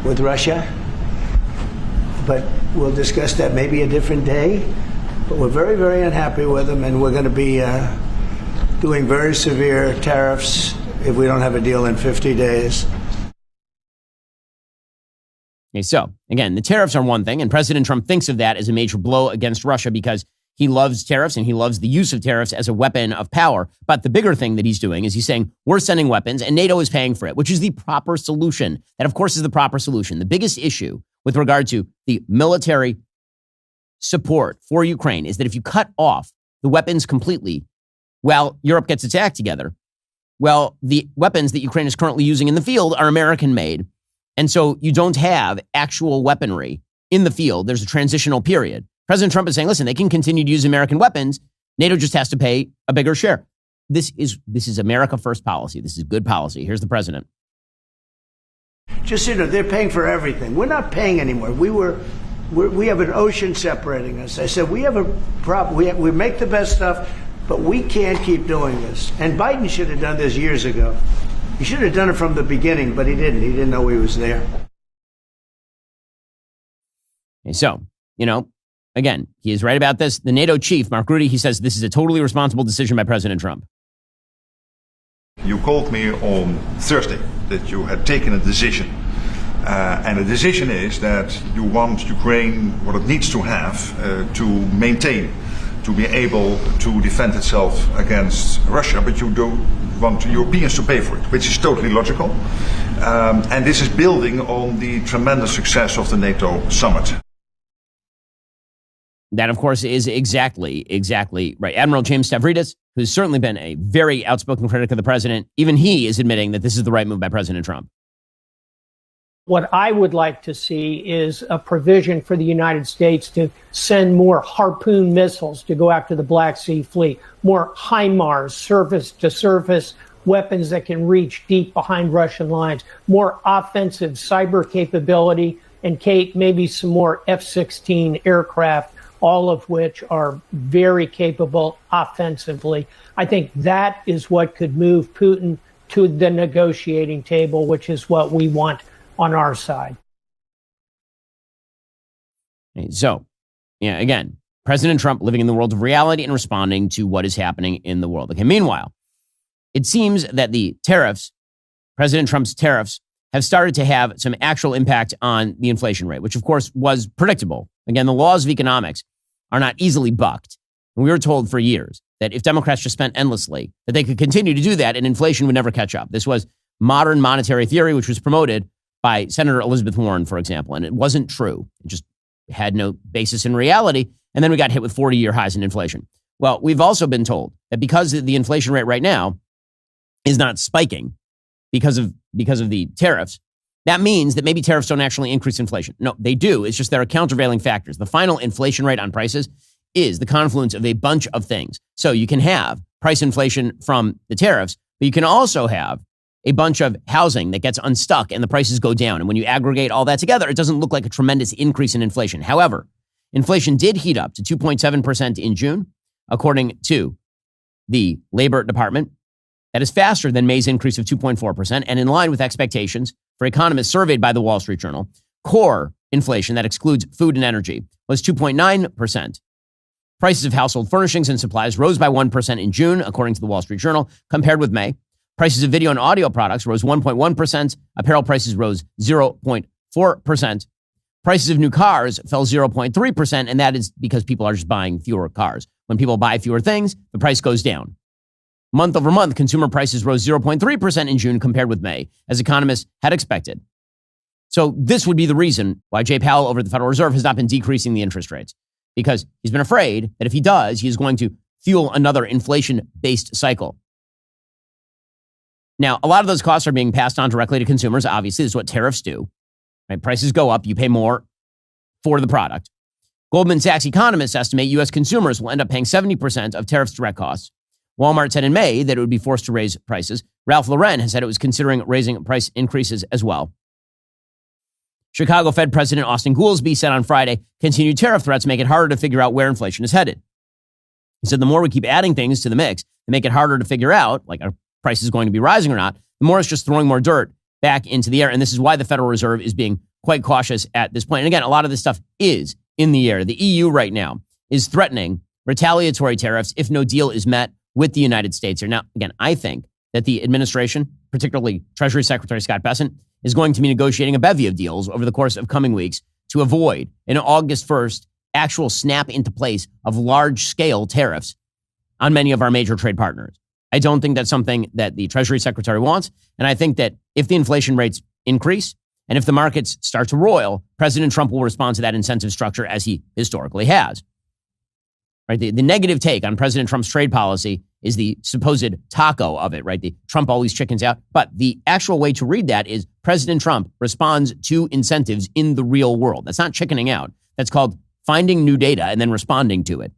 with Russia. But we'll discuss that maybe a different day. But we're very, very unhappy with them, and we're going to be doing very severe tariffs if we don't have a deal in 50 days. Okay, so again, the tariffs are one thing, and President Trump thinks of that as a major blow against Russia because he loves tariffs and he loves the use of tariffs as a weapon of power. But the bigger thing that he's doing is he's saying, we're sending weapons and NATO is paying for it, which is the proper solution. That, of course, is the proper solution. The biggest issue with regard to the military support for Ukraine is that if you cut off the weapons completely while Europe gets its act together, well, the weapons that Ukraine is currently using in the field are American-made. And so you don't have actual weaponry in the field. There's a transitional period. President Trump is saying, listen, they can continue to use American weapons NATO just has to pay a bigger share. This is America First policy. This is good policy. Here's the president. Just, they're paying for everything. We're not paying anymore. We have an ocean separating us. I said, we have a problem. We make the best stuff, but we can't keep doing this. And Biden should have done this years ago. He should have done it from the beginning, but he didn't. He didn't know he was there. Okay, so, again, he is right about this. The NATO chief, Mark Rutte, he says this is a totally responsible decision by President Trump. You called me on Thursday that you had taken a decision. And the decision is that you want Ukraine what it needs to have to maintain, to be able to defend itself against Russia, but you don't want Europeans to pay for it, which is totally logical. And this is building on the tremendous success of the NATO summit. That, of course, is exactly right. Admiral James Stavridis, who's certainly been a very outspoken critic of the president, even he is admitting that this is the right move by President Trump. What I would like to see is a provision for the United States to send more Harpoon missiles to go after the Black Sea Fleet, more HIMARS, surface-to-surface weapons that can reach deep behind Russian lines, more offensive cyber capability, and maybe some more F-16 aircraft, all of which are very capable offensively. I think that is what could move Putin to the negotiating table, which is what we want on our side. So, again, President Trump living in the world of reality and responding to what is happening in the world. Okay, meanwhile, it seems that the tariffs, President Trump's tariffs, have started to have some actual impact on the inflation rate, which, of course, was predictable. Again, the laws of economics are not easily bucked. And we were told for years that if Democrats just spent endlessly, that they could continue to do that and inflation would never catch up. This was modern monetary theory, which was promoted by Senator Elizabeth Warren, for example, and it wasn't true. It just had no basis in reality, and then we got hit with 40-year highs in inflation. Well, we've also been told that because the inflation rate right now is not spiking because of the tariffs, that means that maybe tariffs don't actually increase inflation. No, they do. It's just there are countervailing factors. The final inflation rate on prices is the confluence of a bunch of things. So you can have price inflation from the tariffs, but you can also have a bunch of housing that gets unstuck and the prices go down. And when you aggregate all that together, it doesn't look like a tremendous increase in inflation. However, inflation did heat up to 2.7% in June, according to the Labor Department. That is faster than May's increase of 2.4% and in line with expectations for economists surveyed by the Wall Street Journal. Core inflation, that excludes food and energy, was 2.9%. Prices of household furnishings and supplies rose by 1% in June, according to the Wall Street Journal, compared with May. Prices of video and audio products rose 1.1%. Apparel prices rose 0.4%. Prices of new cars fell 0.3%, and that is because people are just buying fewer cars. When people buy fewer things, the price goes down. Month over month, consumer prices rose 0.3% in June compared with May, as economists had expected. So this would be the reason why Jay Powell over at the Federal Reserve has not been decreasing the interest rates, because he's been afraid that if he does, he is going to fuel another inflation-based cycle. Now, a lot of those costs are being passed on directly to consumers. Obviously, this is what tariffs do. Right? Prices go up, you pay more for the product. Goldman Sachs economists estimate U.S. consumers will end up paying 70% of tariffs' direct costs. Walmart said in May that it would be forced to raise prices. Ralph Lauren has said it was considering raising price increases as well. Chicago Fed President Austin Goolsbee said on Friday, continued tariff threats make it harder to figure out where inflation is headed. He said the more we keep adding things to the mix that make it harder to figure out, like are prices going to be rising or not, the more it's just throwing more dirt back into the air. And this is why the Federal Reserve is being quite cautious at this point. And again, a lot of this stuff is in the air. The EU right now is threatening retaliatory tariffs if no deal is met with the United States here. Now, again, I think that the administration, particularly Treasury Secretary Scott Bessent, is going to be negotiating a bevy of deals over the course of coming weeks to avoid an August 1st actual snap into place of large-scale tariffs on many of our major trade partners. I don't think that's something that the Treasury Secretary wants. And I think that if the inflation rates increase and if the markets start to roil, President Trump will respond to that incentive structure as he historically has. Right? The negative take on President Trump's trade policy is the supposed taco of it, right? The Trump always chickens out. But the actual way to read that is President Trump responds to incentives in the real world. That's not chickening out. That's called finding new data and then responding to it.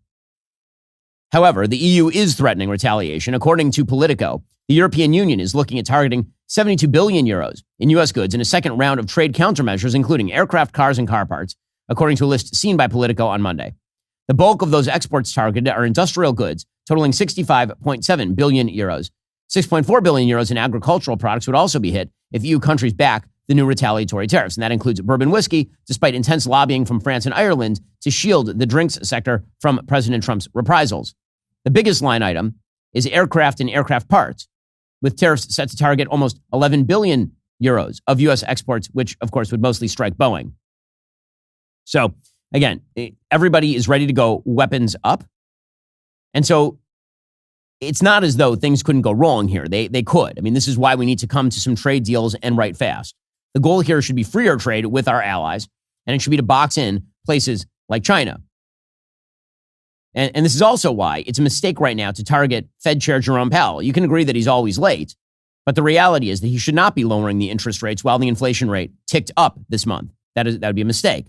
However, the EU is threatening retaliation. According to Politico, the European Union is looking at targeting 72 billion euros in U.S. goods in a second round of trade countermeasures, including aircraft, cars, and car parts, according to a list seen by Politico on Monday. The bulk of those exports targeted are industrial goods, totaling 65.7 billion euros. 6.4 billion euros in agricultural products would also be hit if EU countries back the new retaliatory tariffs. And that includes bourbon whiskey, despite intense lobbying from France and Ireland to shield the drinks sector from President Trump's reprisals. The biggest line item is aircraft and aircraft parts, with tariffs set to target almost 11 billion euros of U.S. exports, which, of course, would mostly strike Boeing. So, again, everybody is ready to go weapons up. And so it's not as though things couldn't go wrong here. They could. I mean, this is why we need to come to some trade deals and right fast. The goal here should be freer trade with our allies, and it should be to box in places like China. And this is also why it's a mistake right now to target Fed Chair Jerome Powell. You can agree that he's always late, but the reality is that he should not be lowering the interest rates while the inflation rate ticked up this month. That would be a mistake.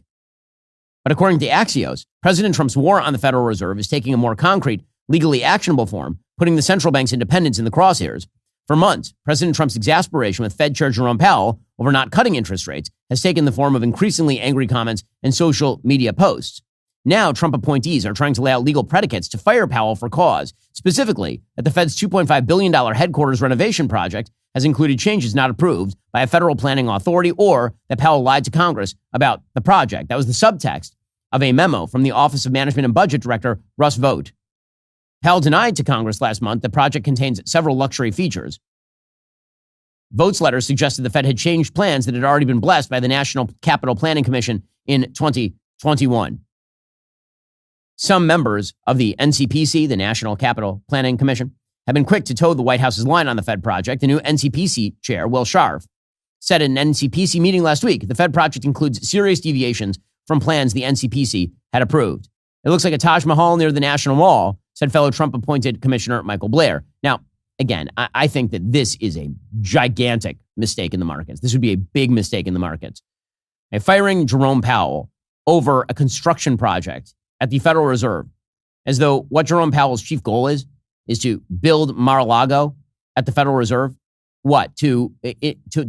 But according to Axios, President Trump's war on the Federal Reserve is taking a more concrete, legally actionable form, putting the central bank's independence in the crosshairs. For months, President Trump's exasperation with Fed Chair Jerome Powell over not cutting interest rates has taken the form of increasingly angry comments and social media posts. Now, Trump appointees are trying to lay out legal predicates to fire Powell for cause, specifically that the Fed's $2.5 billion headquarters renovation project has included changes not approved by a federal planning authority, or that Powell lied to Congress about the project. That was the subtext of a memo from the Office of Management and Budget Director Russ Vought. Powell denied to Congress last month the project contains several luxury features. Vought's letter suggested the Fed had changed plans that had already been blessed by the National Capital Planning Commission in 2021. Some members of the NCPC, the National Capital Planning Commission, have been quick to toe the White House's line on the Fed project. The new NCPC chair, Will Scharf, said in an NCPC meeting last week, the Fed project includes serious deviations from plans the NCPC had approved. It looks like a Taj Mahal near the National Mall, said fellow Trump-appointed Commissioner Michael Blair. Now, again, I think that this is a gigantic mistake in the markets. This would be a big mistake in the markets. And firing Jerome Powell over a construction project at the Federal Reserve, as though what Jerome Powell's chief goal is to build Mar-a-Lago at the Federal Reserve. What? To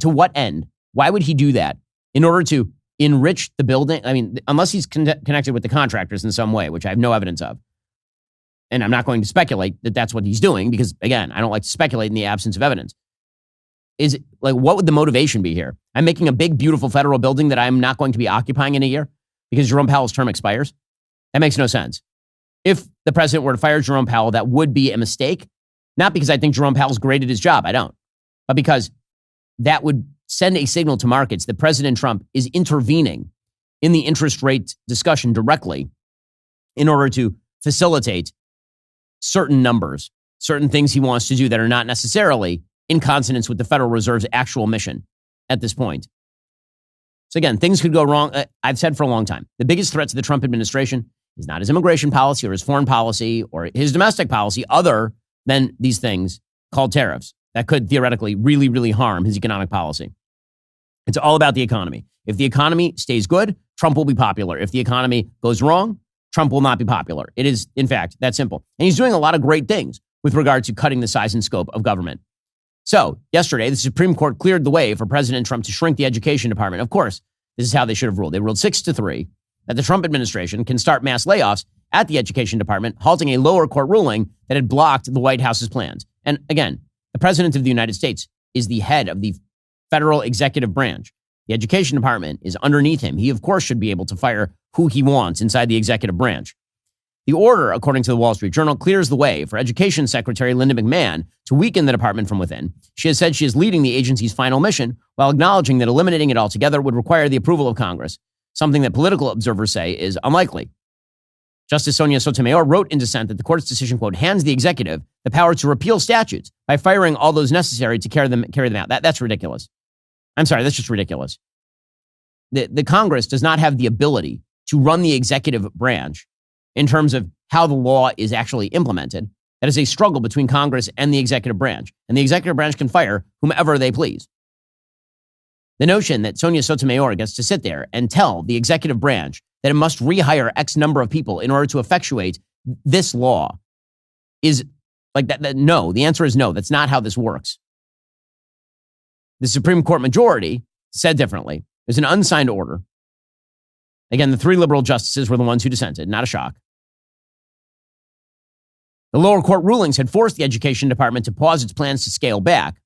what end? Why would he do that? In order to enrich the building? I mean, unless he's connected with the contractors in some way, which I have no evidence of. And I'm not going to speculate that that's what he's doing because, again, I don't like to speculate in the absence of evidence. Is it, like, what would the motivation be here? I'm making a big, beautiful federal building that I'm not going to be occupying in a year because Jerome Powell's term expires? That makes no sense. If the president were to fire Jerome Powell, that would be a mistake. Not because I think Jerome Powell's great at his job. I don't. But because that would send a signal to markets that President Trump is intervening in the interest rate discussion directly in order to facilitate certain numbers, certain things he wants to do that are not necessarily in consonance with the Federal Reserve's actual mission at this point. So again, things could go wrong. I've said for a long time, the biggest threat to the Trump administration is not his immigration policy or his foreign policy or his domestic policy, other than these things called tariffs that could theoretically really, really harm his economic policy. It's all about the economy. If the economy stays good, Trump will be popular. If the economy goes wrong, Trump will not be popular. It is, in fact, that simple. And he's doing a lot of great things with regard to cutting the size and scope of government. So yesterday, the Supreme Court cleared the way for President Trump to shrink the education department. Of course, this is how they should have ruled. They ruled 6-3 that the Trump administration can start mass layoffs at the education department, halting a lower court ruling that had blocked the White House's plans. And again, the president of the United States is the head of the federal executive branch. The education department is underneath him. He, of course, should be able to fire who he wants inside the executive branch. The order, according to the Wall Street Journal, clears the way for Education Secretary Linda McMahon to weaken the department from within. She has said she is leading the agency's final mission while acknowledging that eliminating it altogether would require the approval of Congress, something that political observers say is unlikely. Justice Sonia Sotomayor wrote in dissent that the court's decision, quote, hands the executive the power to repeal statutes by firing all those necessary to carry them out. That's ridiculous. I'm sorry, that's just ridiculous. The Congress does not have the ability to run the executive branch in terms of how the law is actually implemented. That is a struggle between Congress and the executive branch. And the executive branch can fire whomever they please. The notion that Sonia Sotomayor gets to sit there and tell the executive branch that it must rehire X number of people in order to effectuate this law is like that. No, the answer is no. That's not how this works. The Supreme Court majority said differently. There's an unsigned order. Again, the 3 liberal justices were the ones who dissented, not a shock. The lower court rulings had forced the Education Department to pause its plans to scale back.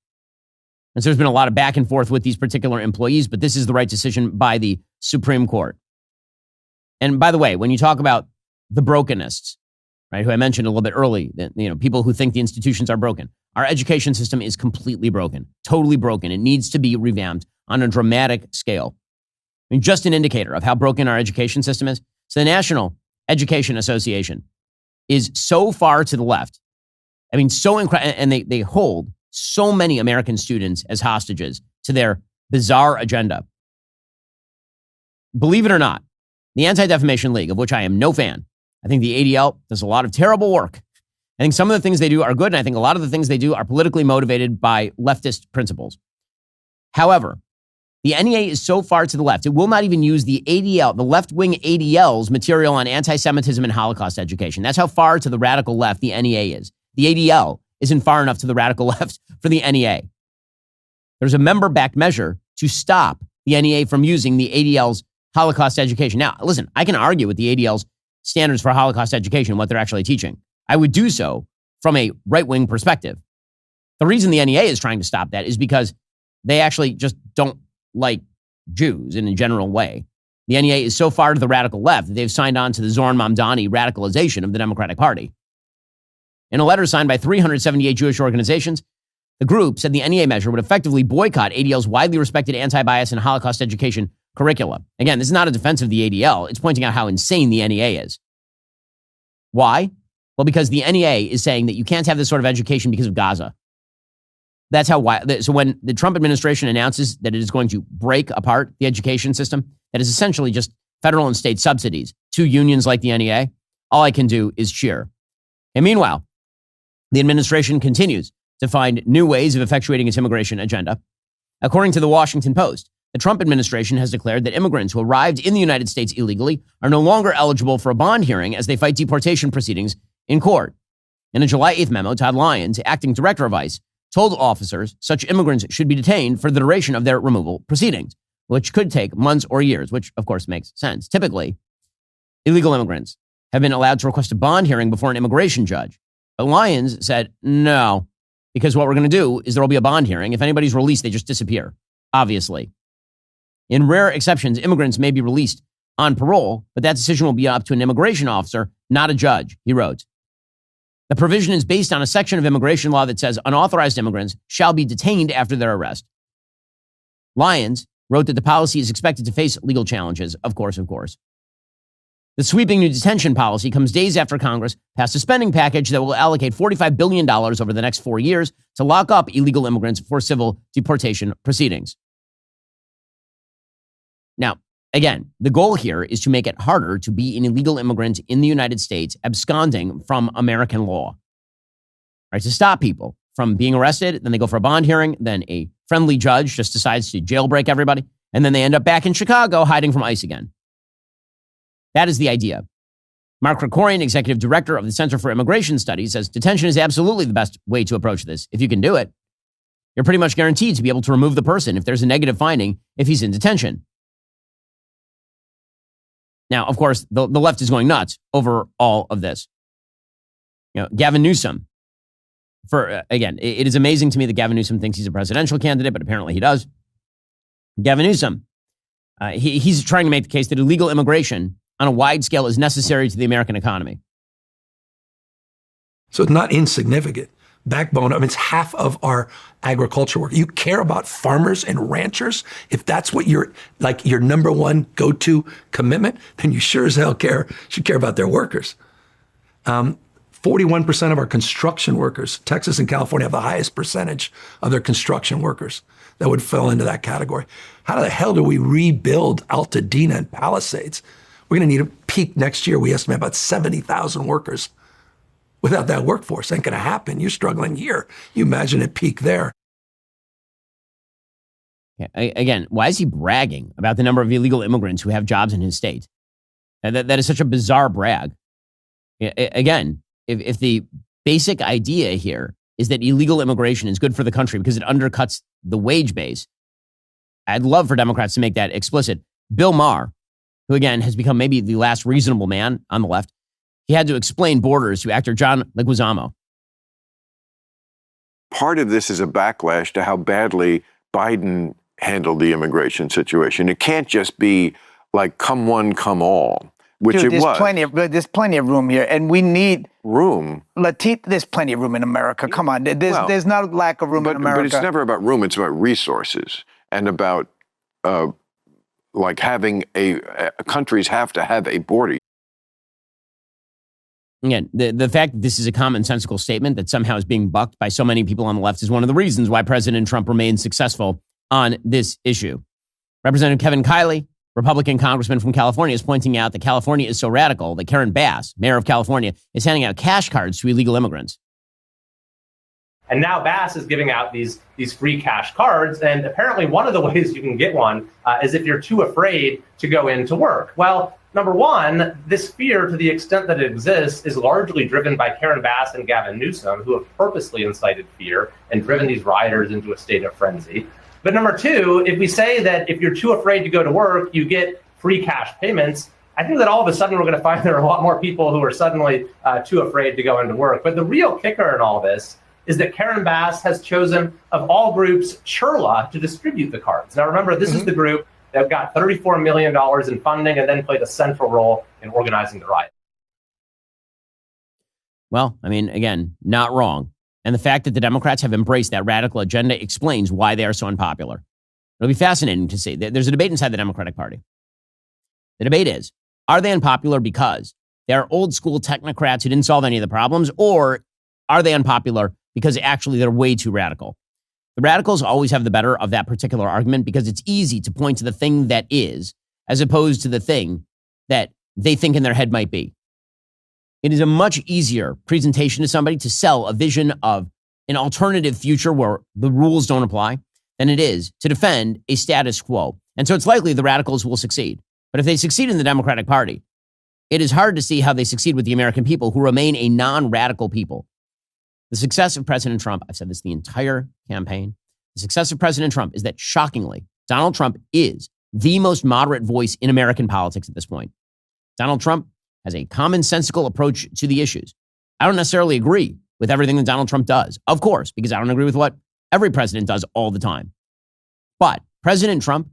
And so there's been a lot of back and forth with these particular employees, but this is the right decision by the Supreme Court. And by the way, when you talk about the brokenness, right, who I mentioned a little bit early, that, people who think the institutions are broken, our education system is completely broken, totally broken. It needs to be revamped on a dramatic scale. I mean, just an indicator of how broken our education system is. So the National Education Association is so far to the left. I mean, so incredible, and they hold so many American students as hostages to their bizarre agenda. Believe it or not, the Anti-Defamation League, of which I am no fan, I think the ADL does a lot of terrible work. I think some of the things they do are good, and I think a lot of the things they do are politically motivated by leftist principles. However, the NEA is so far to the left, it will not even use the ADL, the left-wing ADL's material on anti-Semitism and Holocaust education. That's how far to the radical left the NEA is. The ADL isn't far enough to the radical left for the NEA. There's a member-backed measure to stop the NEA from using the ADL's Holocaust education. Now, listen, I can argue with the ADL's standards for Holocaust education, what they're actually teaching. I would do so from a right-wing perspective. The reason the NEA is trying to stop that is because they actually just don't like Jews in a general way. The NEA is so far to the radical left that they've signed on to the Zoran Mamdani radicalization of the Democratic Party. In a letter signed by 378 Jewish organizations, the group said the NEA measure would effectively boycott ADL's widely respected anti-bias and Holocaust education curricula. Again, this is not a defense of the ADL. It's pointing out how insane the NEA is. Why? Well, because the NEA is saying that you can't have this sort of education because of Gaza. That's how. So when the Trump administration announces that it is going to break apart the education system, that is essentially just federal and state subsidies to unions like the NEA, all I can do is cheer. And meanwhile, the administration continues to find new ways of effectuating its immigration agenda. According to the Washington Post, the Trump administration has declared that immigrants who arrived in the United States illegally are no longer eligible for a bond hearing as they fight deportation proceedings in court. In a July 8th memo, Todd Lyons, acting director of ICE, told officers such immigrants should be detained for the duration of their removal proceedings, which could take months or years, which of course makes sense. Typically, illegal immigrants have been allowed to request a bond hearing before an immigration judge. But Lyons said, no, because what we're going to do is there will be a bond hearing. If anybody's released, they just disappear, obviously. In rare exceptions, immigrants may be released on parole, but that decision will be up to an immigration officer, not a judge, he wrote. The provision is based on a section of immigration law that says unauthorized immigrants shall be detained after their arrest. Lyons wrote that the policy is expected to face legal challenges, of course. The sweeping new detention policy comes days after Congress passed a spending package that will allocate $45 billion over the next 4 years to lock up illegal immigrants for civil deportation proceedings. Now, again, the goal here is to make it harder to be an illegal immigrant in the United States absconding from American law. Right, to stop people from being arrested, then they go for a bond hearing, then a friendly judge just decides to jailbreak everybody, and then they end up back in Chicago hiding from ICE again. That is the idea. Mark Krikorian, executive director of the Center for Immigration Studies, says detention is absolutely the best way to approach this. If you can do it, you're pretty much guaranteed to be able to remove the person if there's a negative finding if he's in detention. Now, of course, the left is going nuts over all of this. Gavin Newsom, it is amazing to me that Gavin Newsom thinks he's a presidential candidate, but apparently he does. Gavin Newsom, he's trying to make the case that illegal immigration on a wide scale is necessary to the American economy. So it's not insignificant. Backbone, it's half of our agriculture work. You care about farmers and ranchers. If that's what your number one go-to commitment, then you sure as hell should care about their workers. 41% of our construction workers, Texas and California have the highest percentage of their construction workers that would fall into that category. How the hell do we rebuild Altadena and Palisades? We're going to need a peak next year. We estimate about 70,000 workers. Without that workforce, ain't going to happen. You're struggling here. You imagine a peak there. Yeah, again, why is he bragging about the number of illegal immigrants who have jobs in his state? That is such a bizarre brag. Again, if the basic idea here is that illegal immigration is good for the country because it undercuts the wage base. I'd love for Democrats to make that explicit. Bill Maher, who again has become maybe the last reasonable man on the left, he had to explain borders to actor John Leguizamo. Part of this is a backlash to how badly Biden handled the immigration situation. It can't just be like come one, come all, which Dude, it was. There's plenty of room here, and we need room. There's plenty of room in America. Come on, there's not a lack of room in America. But it's never about room. It's about resources and about like having countries have to have a border. Again, the fact that this is a commonsensical statement that somehow is being bucked by so many people on the left is one of the reasons why President Trump remains successful on this issue. Representative Kevin Kiley, Republican congressman from California, is pointing out that California is so radical that Karen Bass, mayor of California, is handing out cash cards to illegal immigrants. And now Bass is giving out these free cash cards. And apparently one of the ways you can get one is if you're too afraid to go into work. Well, number one, this fear, to the extent that it exists, is largely driven by Karen Bass and Gavin Newsom, who have purposely incited fear and driven these rioters into a state of frenzy. But number two, if we say that if you're too afraid to go to work, you get free cash payments, I think that all of a sudden we're going to find there are a lot more people who are suddenly too afraid to go into work. But the real kicker in all this is that Karen Bass has chosen, of all groups, Churla to distribute the cards. Now, remember, this is the group that got $34 million in funding and then played a central role in organizing the riot. Well, I mean, again, not wrong. And the fact that the Democrats have embraced that radical agenda explains why they are so unpopular. It'll be fascinating to see. There's a debate inside the Democratic Party. The debate is, are they unpopular because they're old school technocrats who didn't solve any of the problems, or are they unpopular because actually they're way too radical? The radicals always have the better of that particular argument because it's easy to point to the thing that is, as opposed to the thing that they think in their head might be. It is a much easier presentation to somebody to sell a vision of an alternative future where the rules don't apply than it is to defend a status quo. And so it's likely the radicals will succeed. But if they succeed in the Democratic Party, it is hard to see how they succeed with the American people who remain a non-radical people. The success of President Trump, I've said this the entire campaign, the success of President Trump is that, shockingly, Donald Trump is the most moderate voice in American politics at this point. Donald Trump has a commonsensical approach to the issues. I don't necessarily agree with everything that Donald Trump does, of course, because I don't agree with what every president does all the time. But President Trump,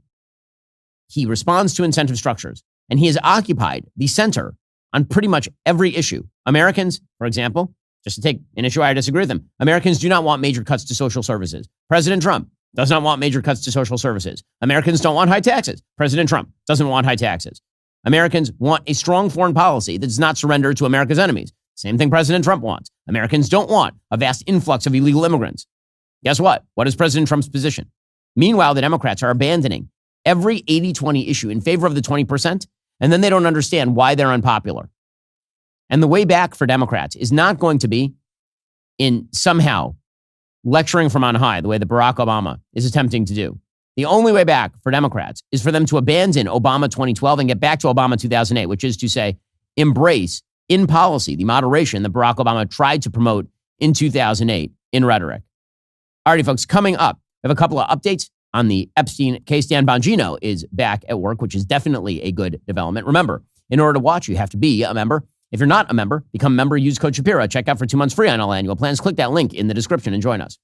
he responds to incentive structures, and he has occupied the center on pretty much every issue. Americans, for example, just to take an issue I disagree with them, Americans do not want major cuts to social services. President Trump does not want major cuts to social services. Americans don't want high taxes. President Trump doesn't want high taxes. Americans want a strong foreign policy that does not surrender to America's enemies. Same thing President Trump wants. Americans don't want a vast influx of illegal immigrants. Guess what? What is President Trump's position? Meanwhile, the Democrats are abandoning every 80-20 issue in favor of the 20%, and then they don't understand why they're unpopular. And the way back for Democrats is not going to be in somehow lecturing from on high, the way that Barack Obama is attempting to do. The only way back for Democrats is for them to abandon Obama 2012 and get back to Obama 2008, which is to say, embrace in policy the moderation that Barack Obama tried to promote in 2008 in rhetoric. All righty, folks, coming up, we have a couple of updates on the Epstein case. Dan Bongino is back at work, which is definitely a good development. Remember, in order to watch, you have to be a member. If you're not a member, become a member, use code Shapiro. Check out for 2 months free on all annual plans. Click that link in the description and join us.